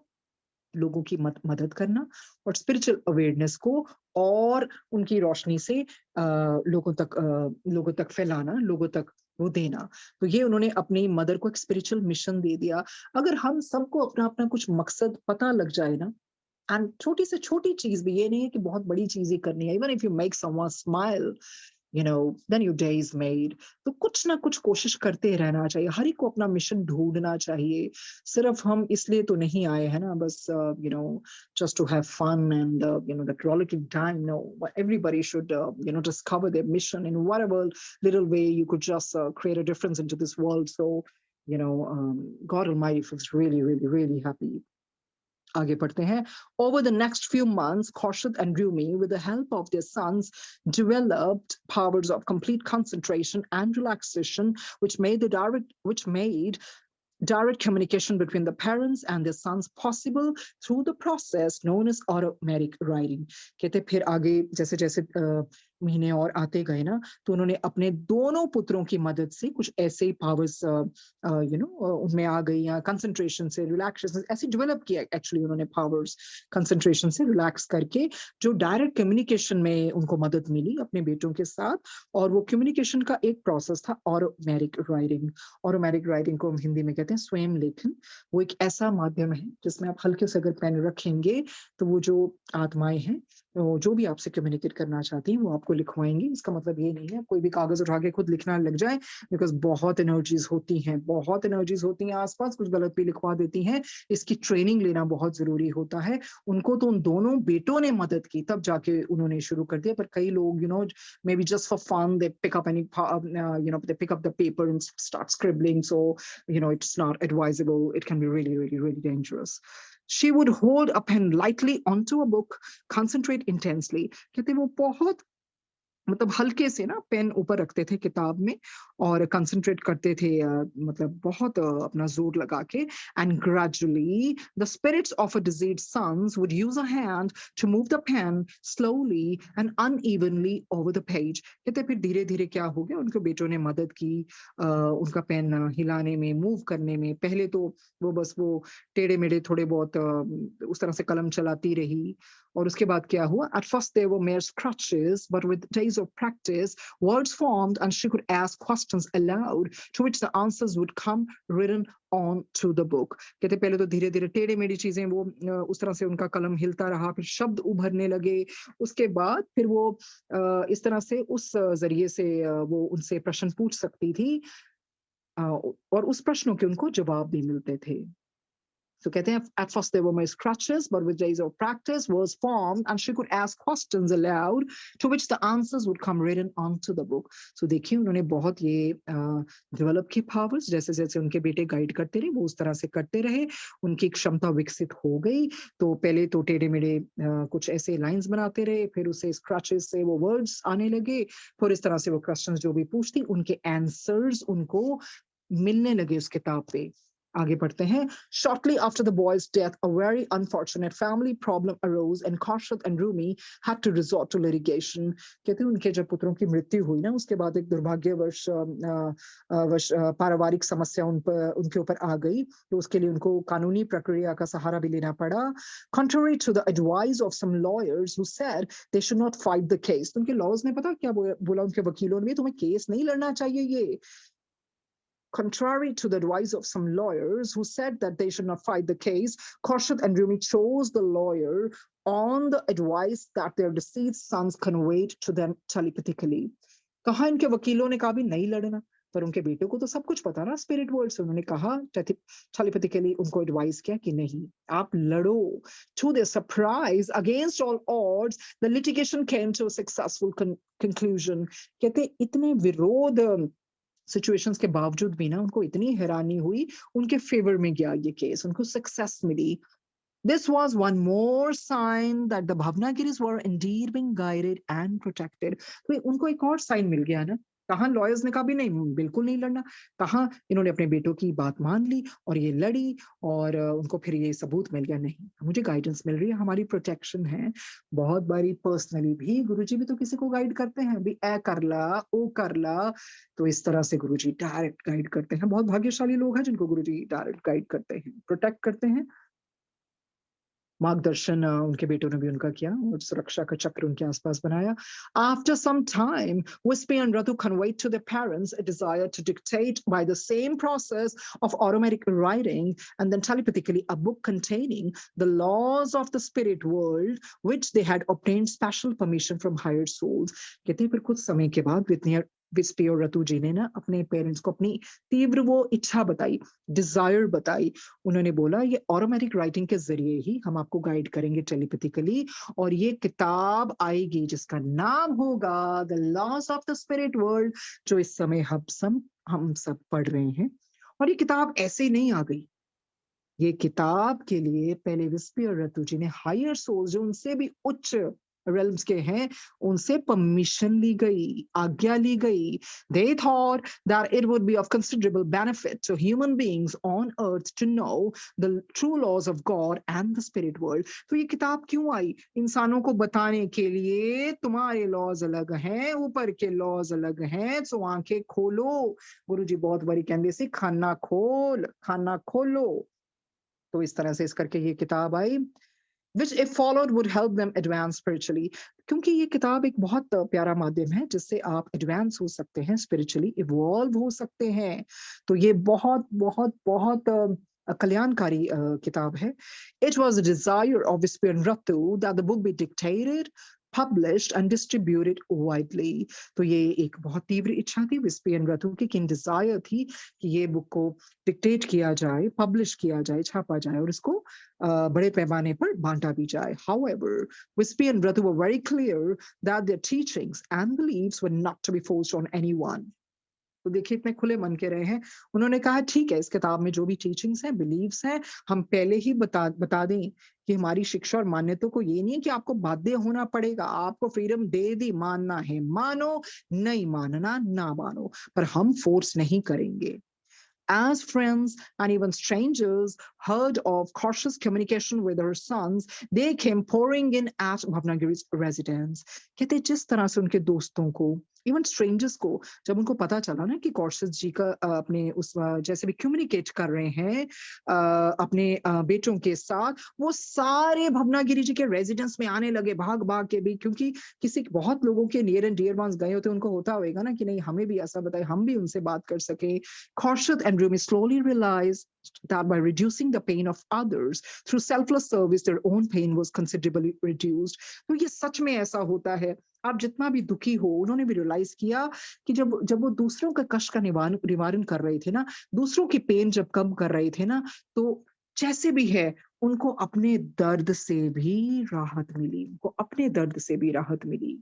लोगों की मदद करना और स्पिरिचुअल अवेयरनेस को और उनकी रोशनी से लोगों तक फैलाना, लोगों तक वो देना। तो ये उन्होंने अपनी मदर को एक स्पिरिचुअल मिशन दे दिया। अगर हम सबको अपना अपना कुछ मकसद पता लग जाए ना, एंड छोटी से छोटी चीज भी, ये नहीं है कि बहुत बड़ी चीजें करनी है, even if you make someone smile, then your day is made. तो कुछ ना कुछ कोशिश करते रहना चाहिए, हर एक को अपना मिशन ढूंढना चाहिए। सिर्फ हम इसलिए तो नहीं आए हैं ना बस just to have fun and that rollicking time. No, but everybody should discover their mission in whatever little way you could just create a difference into this world. So God Almighty feels really really really happy. आगे पढ़ते हैं। Over the next few months, Khorshid and Rumi, with the help of their sons, developed powers of complete concentration and relaxation, which made direct communication between the parents and their sons possible through the process known as automatic writing. कहते फिर आगे जैसे जैसे महीने और आते गए ना, तो उन्होंने अपने दोनों पुत्रों की मदद से कुछ ऐसे ही पावर्स उनमें आ गई, या कंसंट्रेशन से, रिलैक्सेशन ऐसे डेवलप किया एक्चुअली उन्होंने पावर्स, कंसंट्रेशन से रिलैक्स करके, जो डायरेक्ट कम्युनिकेशन में उनको मदद मिली अपने बेटों के साथ। और वो कम्युनिकेशन का एक प्रोसेस था ऑटोमेटिक राइटिंग। ऑटोमेटिक राइटिंग को हम हिंदी में कहते हैं स्वयं लेखन। वो एक ऐसा माध्यम है जिसमें आप हल्के से अगर पेन रखेंगे, तो वो जो आत्माएं हैं, तो जो भी आपसे कम्युनिकेट करना चाहती हैं, वो आपको लिखवाएंगी। इसका मतलब ये नहीं है कोई भी कागज उठा के खुद लिखना लग जाए, बिकॉज बहुत एनर्जीज होती हैं, बहुत एनर्जीज होती हैं आसपास, कुछ गलत भी लिखवा देती हैं। इसकी ट्रेनिंग लेना बहुत जरूरी होता है। उनको तो उन दोनों बेटों ने मदद की, तब जाके उन्होंने शुरू कर दिया। पर कई लोग maybe just for fun they pick up they pick up the paper and start scribbling. So it's not advisable. It can be really, really, really dangerous. She would hold a pen lightly onto a book, concentrate intensely. कहते वो बहुत मतलब हल्के से ना pen ऊपर रखते थे किताब में, और कंसंट्रेट करते थे, मतलब बहुत अपना जोर लगा के। And gradually the spirits of a diseased sons would use a hand to move the pen slowly and unevenly over the page. कहते फिर धीरे धीरे क्या हो गया, उनके बेटों ने मदद की उनका पेन हिलाने में, मूव करने में। पहले तो वो बस वो टेढ़े मेढ़े थोड़े बहुत उस तरह से कलम चलाती रही, और उसके बाद क्या हुआ, at first they were mere scratches, but with days of practice words formed and she could ask questions aloud to which the answers would come written on to the book. कहते पहले तो धीरे धीरे टेढ़े मेढ़ी चीजें वो उस तरह से उनका कलम हिलता रहा, फिर शब्द उभरने लगे। उसके बाद फिर वो इस तरह से उस जरिए से वो उनसे प्रश्न पूछ सकती थी, और उस प्रश्नों के उनको जवाब भी मिलते थे। So कहते हैं at first they were mere scratches, but with days of practice words formed and she could ask questions aloud to which the answers would come written onto the book. So देखिए उन्होंने बहुत ये develop की powers, जैसे जैसे उनके बेटे guide करते रहे वो उस तरह से करते रहे, उनकी क्षमता विकसित हो गई। तो पहले तो टेढ़े मेढ़े कुछ ऐसे लाइंस बनाते रहे, फिर उसे स्क्रैचेस से वो वर्ड्स आने लगे, फिर इस तरह से वो क्वेश्चंस जो भी पूछती उनके आंसर्स उनको मिलने लगे उस किताब पे। आगे बढ़ते हैं। Shortly after the boy's death, a very unfortunate family problem arose and Kharshad and Rumi had to resort to litigation. कहते हैं उनके जब पुत्रों की मृत्यु हुई ना, उसके बाद एक दुर्भाग्यवश पारिवारिक समस्या उनके ऊपर आ गई, तो उसके लिए उनको कानूनी प्रक्रिया का सहारा भी लेना पड़ा। Contrary to the advice of some lawyers who said they should not fight the case. तो उनके लॉज ने पता क्या बोला उनके वकीलों ने, तुम्हें केस नहीं लड़ना चाहिए ये। Contrary to the advice of some lawyers who said that they should not fight the case, Khorshid and Rumi chose the lawyer on the advice that their deceased sons conveyed to them telepathically. कहा इनके वकीलों ने कहा भी नहीं लड़ना, पर उनके बेटों को तो सब कुछ पता ना स्पिरिट वर्ल्ड से। उन्होंने कहा टेलीपैथिकली उनको एडवाइस किया कि नहीं आप लड़ो। To their surprise, against all odds, the litigation came to a successful conclusion. कहते इतने विरोध सिचुएशंस के बावजूद भी ना उनको इतनी हैरानी हुई, उनके फेवर में गया ये केस, उनको सक्सेस मिली। This was one more sign that the Bhavnagiris were indeed being guided and protected. तो उनको एक और साइन मिल गया ना। कहाँ लॉयर्स ने कहा भी नहीं बिल्कुल नहीं लड़ना, कहाँ इन्होंने अपने बेटों की बात मान ली और ये लड़ी, और उनको फिर ये सबूत मिल गया नहीं मुझे गाइडेंस मिल रही है, हमारी प्रोटेक्शन है। बहुत बारी पर्सनली भी गुरुजी भी तो किसी को गाइड करते हैं, भी ए कर ला ओ कर ला, तो इस तरह से गुरुजी डायरेक्ट गाइड करते हैं। बहुत भाग्यशाली लोग हैं जिनको गुरुजी डायरेक्ट गाइड करते हैं, प्रोटेक्ट करते हैं। मार्गदर्शन उनके बेटों ने भी उनका किया और सुरक्षा का चक्र उनके आसपास बनाया। After some time, Wispy and Ratu conveyed to their parents a desire to dictate by the same process of automatic writing and then telepathically a book containing the laws of the spirit world, which they had obtained special permission from higher souls. कहते हैं फिर कुछ समय के बाद विस्पी और रतु जी ने ना अपने पेरेंट्स को अपनी तीव्र वो इच्छा बताई, डिजायर बताई। उन्होंने बोला ये ऑटोमेटिक राइटिंग के जरिए ही हम आपको गाइड करेंगे टेलीपैथिकली, और ये किताब आएगी जिसका नाम होगा the loss of the spirit world, जो इस समय हम सब पढ़ रहे हैं। और ये किताब ऐसे ही नहीं आ गई, ये किताब के लिए पहले विस्पी और रतु जी ने हायर सोल जो उनसे भी उच्च realms के हैं, उनसे permission ली गई, आज्ञा ली गई. They thought that it would be of considerable benefit to human beings on earth to know the true laws of God and the spirit world. तो ये किताब क्यों आई? इंसानों को बताने के लिए तुम्हारे laws अलग हैं, ऊपर के laws अलग हैं, तो आंखें खोलो. गुरुजी बहुत बड़ी कहते सी खाना खोलो. तो इस तरह से इस करके ये किताब आई, which if followed would help them advance spiritually. क्योंकि ये किताब एक बहुत प्यारा माध्यम है जिससे आप एडवांस हो सकते हैं, स्पिरिचुअली इवॉल्व हो सकते हैं. तो ये बहुत बहुत बहुत कल्याणकारी किताब है. It was a desire of Vispian Ratu that the book be dictated, published and distributed widely. तो ये एक बहुत तीव्र इच्छा थी विस्पियन रथु की, डिजायर थी कि ये बुक को डिक्टेट किया जाए, पब्लिश किया जाए, छापा जाए और इसको बड़े पैमाने पर बांटा भी जाए. However, Vispian Ratu were very clear that their teachings and beliefs were not to be forced on anyone. तो देखिए इतने खुले मन के रहे हैं. उन्होंने कहा ठीक है, इस किताब में जो भी टीचिंग्स हैं, बिलीव्स हैं, हम पहले ही बता दें कि हमारी शिक्षा और मान्यता को ये नहीं है कि आपको बाध्य होना पड़ेगा. आपको फ्रीडम दे दी, मानना है मानो, नहीं मानना ना मानो, पर हम फोर्स नहीं करेंगे. As friends and even strangers heard of cautious communication with her sons, they came pouring in at Bhavnagiri's residence. कहते जिस तरह से उनके दोस्तों को, इवन स्ट्रेंजर्स को, जब उनको पता चला ना कि कॉर्शस जी का अपने उस जैसे भी कम्युनिकेट कर रहे हैं अपने बेटों के साथ, वो सारे भवनागिरी जी के रेजिडेंस में आने लगे भाग भाग के भी, क्योंकि किसी बहुत लोगों के नियर एंड डियर वंस गए होते, उनको होता होगा ना कि नहीं हमें भी ऐसा बताए, हम भी उनसे बात कर सके. Khorshid and Rumi slowly realized that by reducing the pain of others through selfless service, their own pain was considerably reduced. तो ये सच में ऐसा होता है. आप जितना भी दुखी हो, उन्होंने भी रियलाइज किया कि जब वो दूसरों का कष्ट का निवारण कर रहे थे ना, दूसरों की पेन जब कम कर रहे थे ना, तो जैसे भी है उनको अपने दर्द से भी राहत मिली, उनको अपने दर्द से भी राहत मिली.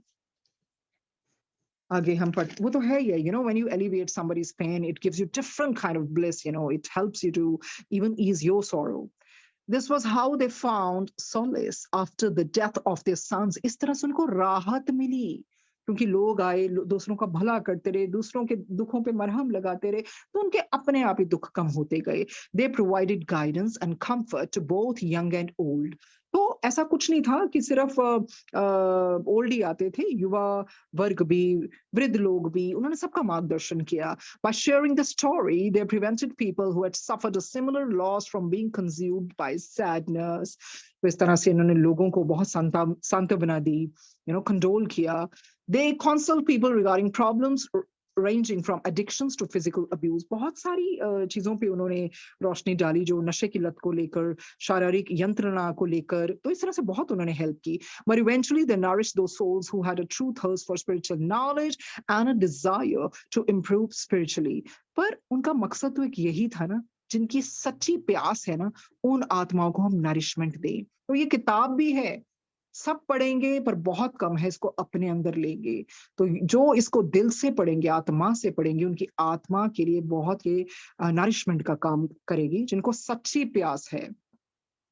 आगे हम पढ़, वो तो है ही, when you alleviate somebody's pain, it gives you different kind of bliss, it helps you to even ease your sorrow. This was how they found solace after the death of their sons. इस तरह से उनको राहत मिली, क्योंकि लोग आए, दूसरों का भला करते रहे, दूसरों के दुखों पे मरहम लगाते रहे, तो उनके अपने आप ही दुख कम होते गए. They provided guidance and comfort to both young and old. तो ऐसा कुछ नहीं था कि सिर्फ ओल्ड ही आते थे, युवा वर्ग भी, वृद्ध लोग भी, उन्होंने सबका मार्गदर्शन किया. By sharing the story, they prevented people who had suffered a similar loss from being consumed by sadness. तो इस तरह से इन्होंने लोगों को बहुत सांत्वना दी, condole किया. They consult people regarding problems ranging from addictions to physical abuse. बहुत सारी चीजों पे उन्होंने रोशनी डाली, जो नशे की लत को लेकर, शारीरिक यंत्रणा को लेकर, तो इस तरह से बहुत उन्होंने हेल्प की. But eventually they nourished those souls who had a true thirst for spiritual knowledge and a desire to improve spiritually. पर उनका मकसद तो एक यही था ना, जिनकी सच्ची प्यास है ना, उन आत्माओं को हम नरिशमेंट दें. तो ये किताब भी है, सब पढ़ेंगे पर बहुत कम है इसको अपने अंदर लेंगे. तो जो इसको दिल से पढ़ेंगे, आत्मा से पढ़ेंगे, उनकी आत्मा के लिए बहुत ये नरिशमेंट का काम करेगी, जिनको सच्ची प्यास है.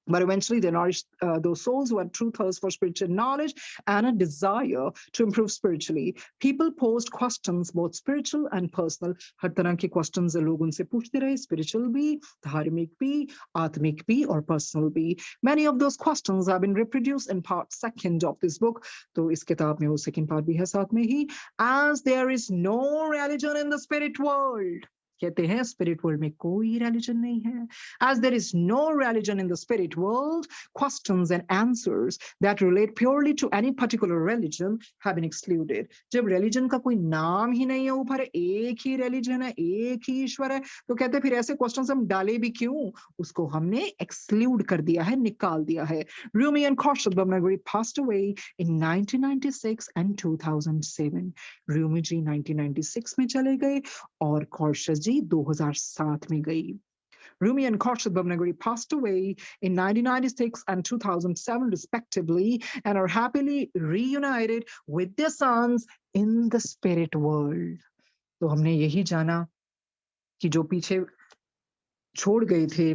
But eventually they nourished those souls who had true thirst for spiritual knowledge and a desire to improve spiritually. People posed questions, both spiritual and personal. हर तरह के questions लोग उनसे पूछते रहे, spiritual भी, धार्मिक भी, आत्मिक भी और personal भी. Many of those questions have been reproduced in part second of this book. तो इस किताब में वो second part भी है साथ में ही. As there is no religion in the spirit world. कहते हैं स्पिरिट वर्ल्ड में कोई रिलीजन नहीं है. As there is no religion in the spirit world, questions and answers that relate purely to any particular religion have been excluded. जब religion का कोई नाम ही नहीं है, ऊपर एक ही रिलीजन है, एक ही ईश्वर है, तो कहते फिर ऐसे क्वेश्चंस हम डाले भी क्यों? उसको हमने एक्सक्लूड कर दिया है, निकाल दिया है. Rumi and Khorshid Bhavnagari passed away in 1996 and 2007. Rumi जी 1996 में चले गए और Khorshid जी 2007 में गई. Rumi and Khorshid Bhavnagari passed away in 1996 and 2007 respectively and are happily reunited with their sons in the spirit world. तो हमने यही जाना कि जो पीछे छोड़ गए थे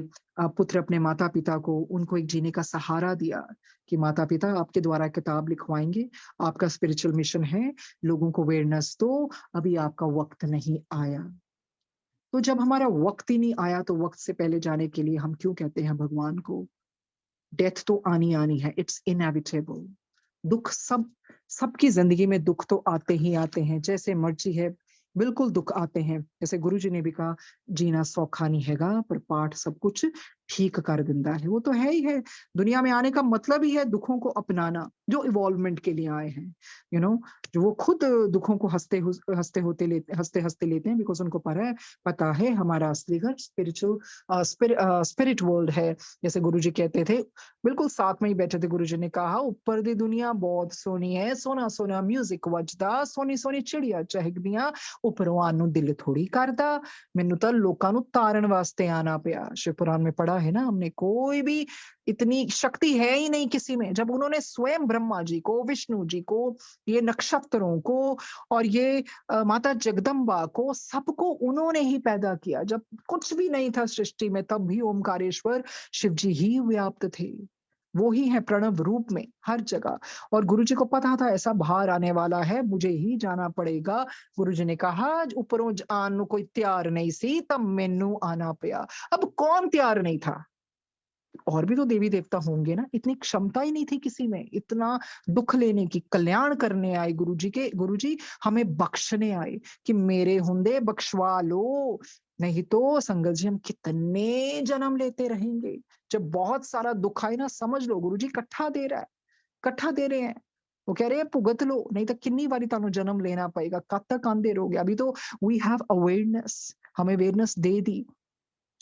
पुत्र अपने माता पिता को उनको एक जीने का सहारा दिया कि माता पिता आपके द्वारा किताब लिखवाएंगे, आपका स्पिरिचुअल मिशन है, लोगों को अवेयरनेस दो, अभी आपका वक्त नहीं आया। तो जब हमारा वक्त ही नहीं आया तो वक्त से पहले जाने के लिए हम क्यों कहते हैं भगवान को? डेथ तो आनी आनी है, इट्स इनएविटेबल। दुख सबकी जिंदगी में दुख तो आते ही आते हैं, जैसे मर्जी है बिल्कुल दुख आते हैं। जैसे गुरु जी ने भी कहा, जीना सौखा नहीं हैगा पर पाठ सब कुछ ठीक कर दिंदा है। वो तो है ही है, दुनिया में आने का मतलब ही है दुखों को अपनाना, जो इवॉल्वमेंट के लिए आए हैं। यू नो जो वो खुद दुखों को हंसते हंसते लेते हैं, बिकॉज उनको पता है हमारा असली घर स्पिरिचुअल स्पिरिट वर्ल्ड है। जैसे गुरु जी कहते थे, बिल्कुल साथ में ही बैठे थे, गुरु जी ने कहा, ऊपर दी दुनिया बहुत सोहनी है, सोना सोना म्यूजिक वजदा, सोनी सोनी चिड़िया चहकदियां, ਉੱਪਰੋਂ ਆਉਣ ਨੂੰ ਦਿਲ ਥੋੜੀ ਕਰਦਾ, ਮੈਨੂੰ ਤਾਂ ਲੋਕਾਂ ਨੂੰ ਤਾਰਨ ਵਾਸਤੇ आना ਪਿਆ। शिव पुराण में पढ़ा है ना हमने, कोई भी इतनी शक्ति है ही नहीं किसी में। जब उन्होंने स्वयं ब्रह्मा जी को, विष्णु जी को, ये नक्षत्रों को और ये माता जगदम्बा को, सबको उन्होंने ही पैदा किया। जब कुछ भी नहीं था सृष्टि में, तब भी ओमकारेश्वर शिव जी ही व्याप्त थे। वो ही है प्रणव रूप में हर जगह। और गुरुजी को पता था ऐसा बाहर आने वाला है, मुझे ही जाना पड़ेगा। गुरुजी ने कहा, ऊपरों आन ਨੂੰ कोई तैयार नहीं सी, तब मैनू आना पिया। अब कौन तैयार नहीं था? और भी तो देवी देवता होंगे ना, इतनी क्षमता ही नहीं थी किसी में इतना दुख लेने की। कल्याण करने आए गुरुजी हमें बख्शने आए कि मेरे हुंदे बख्शवा लो, नहीं तो संगत जी हम कितने जन्म लेते रहेंगे। जब बहुत सारा दुख आए ना, समझ लो गुरुजी इकट्ठा दे रहा है, इकट्ठा दे रहे हैं। वो कह रहे हैं भुगत लो, नहीं तो किन्नी बारी तानू जन्म लेना पड़ेगा, कब तक आंदे रहोगे। अभी तो वी हैव अवेयरनेस, हमें अवेयरनेस दे दी।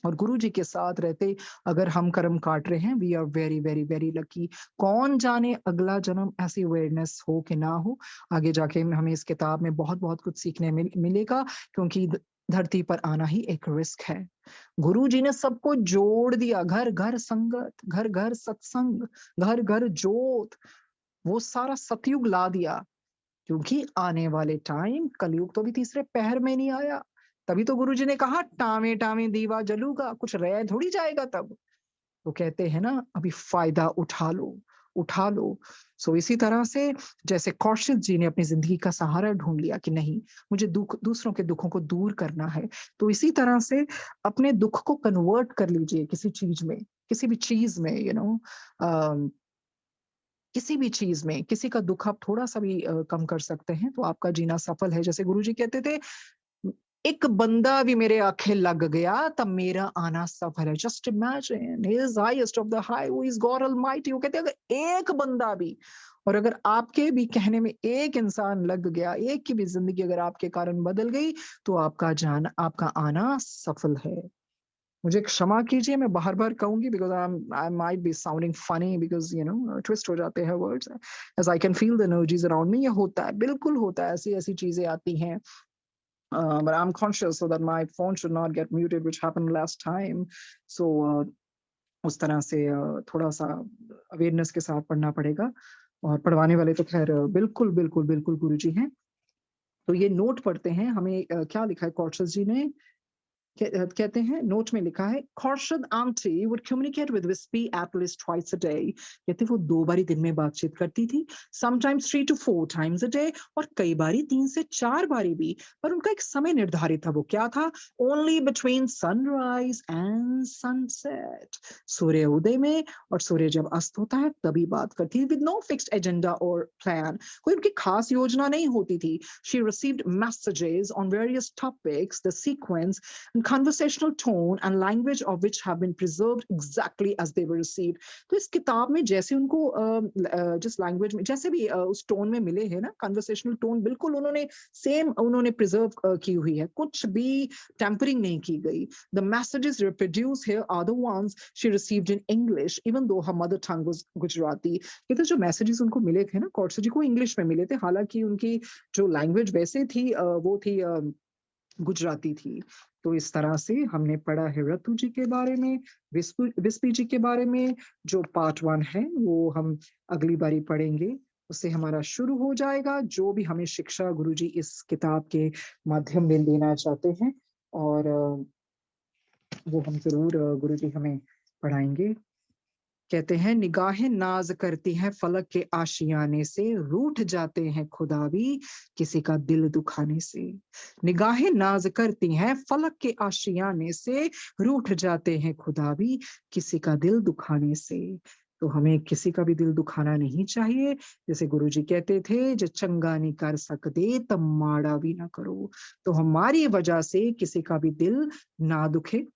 और गुरु जी के साथ रहते अगर हम कर्म काट रहे हैं, we are very very very lucky. कौन जाने अगला जन्म ऐसी अवेयरनेस हो कि ना हो। आगे जाके हमें इस किताब में बहुत बहुत कुछ सीखने मिलेगा, क्योंकि धरती पर आना ही एक रिस्क है। गुरु जी ने सबको जोड़ दिया, घर घर संगत, घर घर सत्संग, घर घर जोत, वो सारा सतयुग ला दिया। क्योंकि आने वाले टाइम, कलयुग तो भी तीसरे पहर में नहीं आया। तभी तो गुरुजी ने कहा, टावे टावे दीवा जलूगा, कुछ रह थोड़ी जाएगा तब। तो कहते हैं ना, अभी फायदा उठा लो, उठा लो। सो इसी तरह से जैसे कौशिक जी ने अपनी जिंदगी का सहारा ढूंढ लिया कि नहीं, मुझे दूसरों के दुखों को दूर करना है, तो इसी तरह से अपने दुख को कन्वर्ट कर लीजिए किसी चीज में, किसी भी चीज में, किसी भी चीज में किसी का दुख आप थोड़ा सा भी कम कर सकते हैं तो आपका जीना सफल है। जैसे गुरुजी कहते थे, एक बंदा भी मेरे आंखें लग गया तब मेरा आना सफल है। Just imagine, he is highest of the high, who is God almighty. वो कहते हैं अगर एक बंदा भी, और अगर आपके भी कहने में एक इंसान लग गया, एक की भी जिंदगी अगर आपके कारण बदल गई, तो आपका आना सफल है। मुझे क्षमा कीजिए, मैं बार-बार कहूँगी, because I might be sounding funny, because twist हो जाते हैं words, as I can feel the energies around me. ये होता है, बिल्कुल होता है, ऐसी-ऐसी चीज़ें आती हैं। But I'm conscious so that my phone should not get muted, which happened last time. So उस तरह से थोड़ा-सा अवेयरनेस के साथ पढ़ना पड़ेगा। और पढ़वाने वाले तो ख़ैर बिल्कुल, बिल्कुल, बिल्कुल गुरुजी हैं। तो ये नोट पढ़ते हैं, हमें क्या लिखा है कॉर्शस जी ने, कहते हैं नोट में लिखा है, Khorshid aunty would communicate with Wispy at least twice a day। कहते वो 2 बारी दिन में बातचीत करती थी, sometimes 3 to 4 times a day, और कई बारी 3 से 4 बारी भी। पर उनका एक समय निर्धारित था, वो क्या था? Only between sunrise and sunset। सूर्य उदय में और सूर्य जब अस्त होता है तभी बात करती है, with no fixed agenda or plan। कोई उनकी खास योजना नहीं होती थी। She received messages on various topics, the sequence and conversational tone and language of which have been preserved exactly as they were received। तो इस किताब में जैसे उनको जिस लैंग्वेज में जैसे भी उस टोन में मिले हैं ना, कन्वर्सेशनल टोन बिल्कुल उन्होंने सेम उन्होंने प्रिजर्व की हुई है, कुछ भी टेम्परिंग नहीं की गई। The messages reproduced here are the ones she received in English, even though her mother tongue was Gujarati। कहते जो मैसेजेस उनको मिले थे ना, कौरसो जी को इंग्लिश में मिले थे, हालांकि उनकी जो लैंग्वेज वैसे थी वो थी गुजराती थी। तो इस तरह से हमने पढ़ा है रतु जी के बारे में, विस्पी जी के बारे में। जो पार्ट 1 है वो हम अगली बारी पढ़ेंगे, उससे हमारा शुरू हो जाएगा जो भी हमें शिक्षा गुरुजी इस किताब के माध्यम में देना चाहते हैं। और वो हम जरूर गुरुजी हमें पढ़ाएंगे। कहते हैं निगाहें नाज करती हैं फलक के आशियाने से, रूठ जाते हैं खुदा भी किसी का दिल दुखाने से। निगाहें नाज करती हैं फलक के आशियाने से, रूठ जाते हैं खुदा भी किसी का दिल दुखाने से। तो हमें किसी का भी दिल दुखाना नहीं चाहिए। जैसे गुरुजी कहते थे, जो चंगा नहीं कर सकते तब माड़ा भी ना करो। तो हमारी वजह से किसी का भी दिल ना दुखे।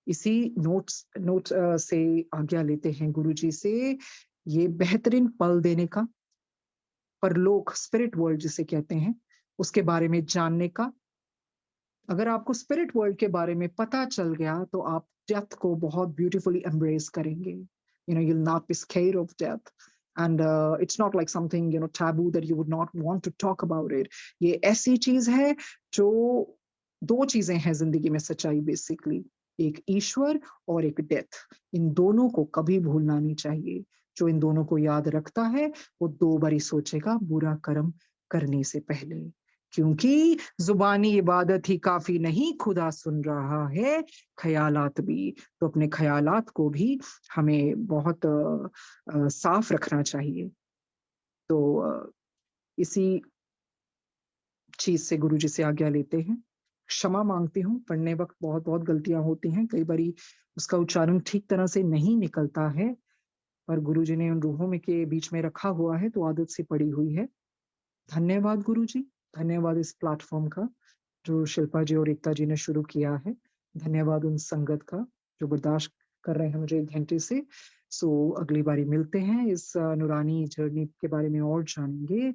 इसी नोट से आज्ञा लेते हैं गुरुजी से, ये बेहतरीन पल देने का, परलोक स्पिरिट वर्ल्ड जिसे कहते हैं, उसके बारे में जानने का। अगर आपको स्पिरिट वर्ल्ड के बारे में पता चल गया तो आप डेथ को बहुत ब्यूटीफुली एम्ब्रेस करेंगे। You know, you'll not be scared of death. And it's not like something, you know, taboo that you would not want to talk about it. ये ऐसी चीज है जो, दो चीजें हैं जिंदगी में सच्चाई बेसिकली, एक ईश्वर और एक डेथ। इन दोनों को कभी भूलना नहीं चाहिए। जो इन दोनों को याद रखता है वो दो बारी सोचेगा बुरा कर्म करने से पहले, क्योंकि जुबानी इबादत ही काफी नहीं, खुदा सुन रहा है ख्यालात भी। तो अपने ख्यालात को भी हमें बहुत साफ रखना चाहिए। तो इसी चीज से गुरुजी से आज्ञा लेते हैं। क्षमा मांगती हूँ, पढ़ने वक्त बहुत बहुत गलतियां होती हैं, कई बारी उसका उच्चारण ठीक तरह से नहीं निकलता है, पर गुरुजी ने उन रूहों में के बीच में रखा हुआ है तो आदत से पड़ी हुई है। धन्यवाद गुरुजी, धन्यवाद इस प्लेटफॉर्म का जो शिल्पा जी और एकता जी ने शुरू किया है। धन्यवाद उन संगत का जो बर्दाश्त कर रहे हैं मुझे एक घंटे से। सो अगली बारी मिलते हैं, इस नूरानी जर्नी के बारे में और जानेंगे।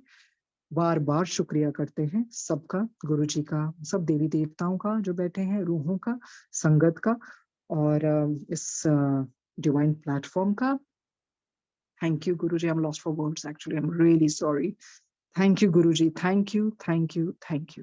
बार बार शुक्रिया करते हैं सबका, गुरुजी का, सब देवी देवताओं का जो बैठे हैं, रूहों का, संगत का, और इस डिवाइन प्लेटफॉर्म का। Thank you Guruji, I am lost for words actually, I am really sorry. Thank you, Guruji. Thank you, thank you, thank you.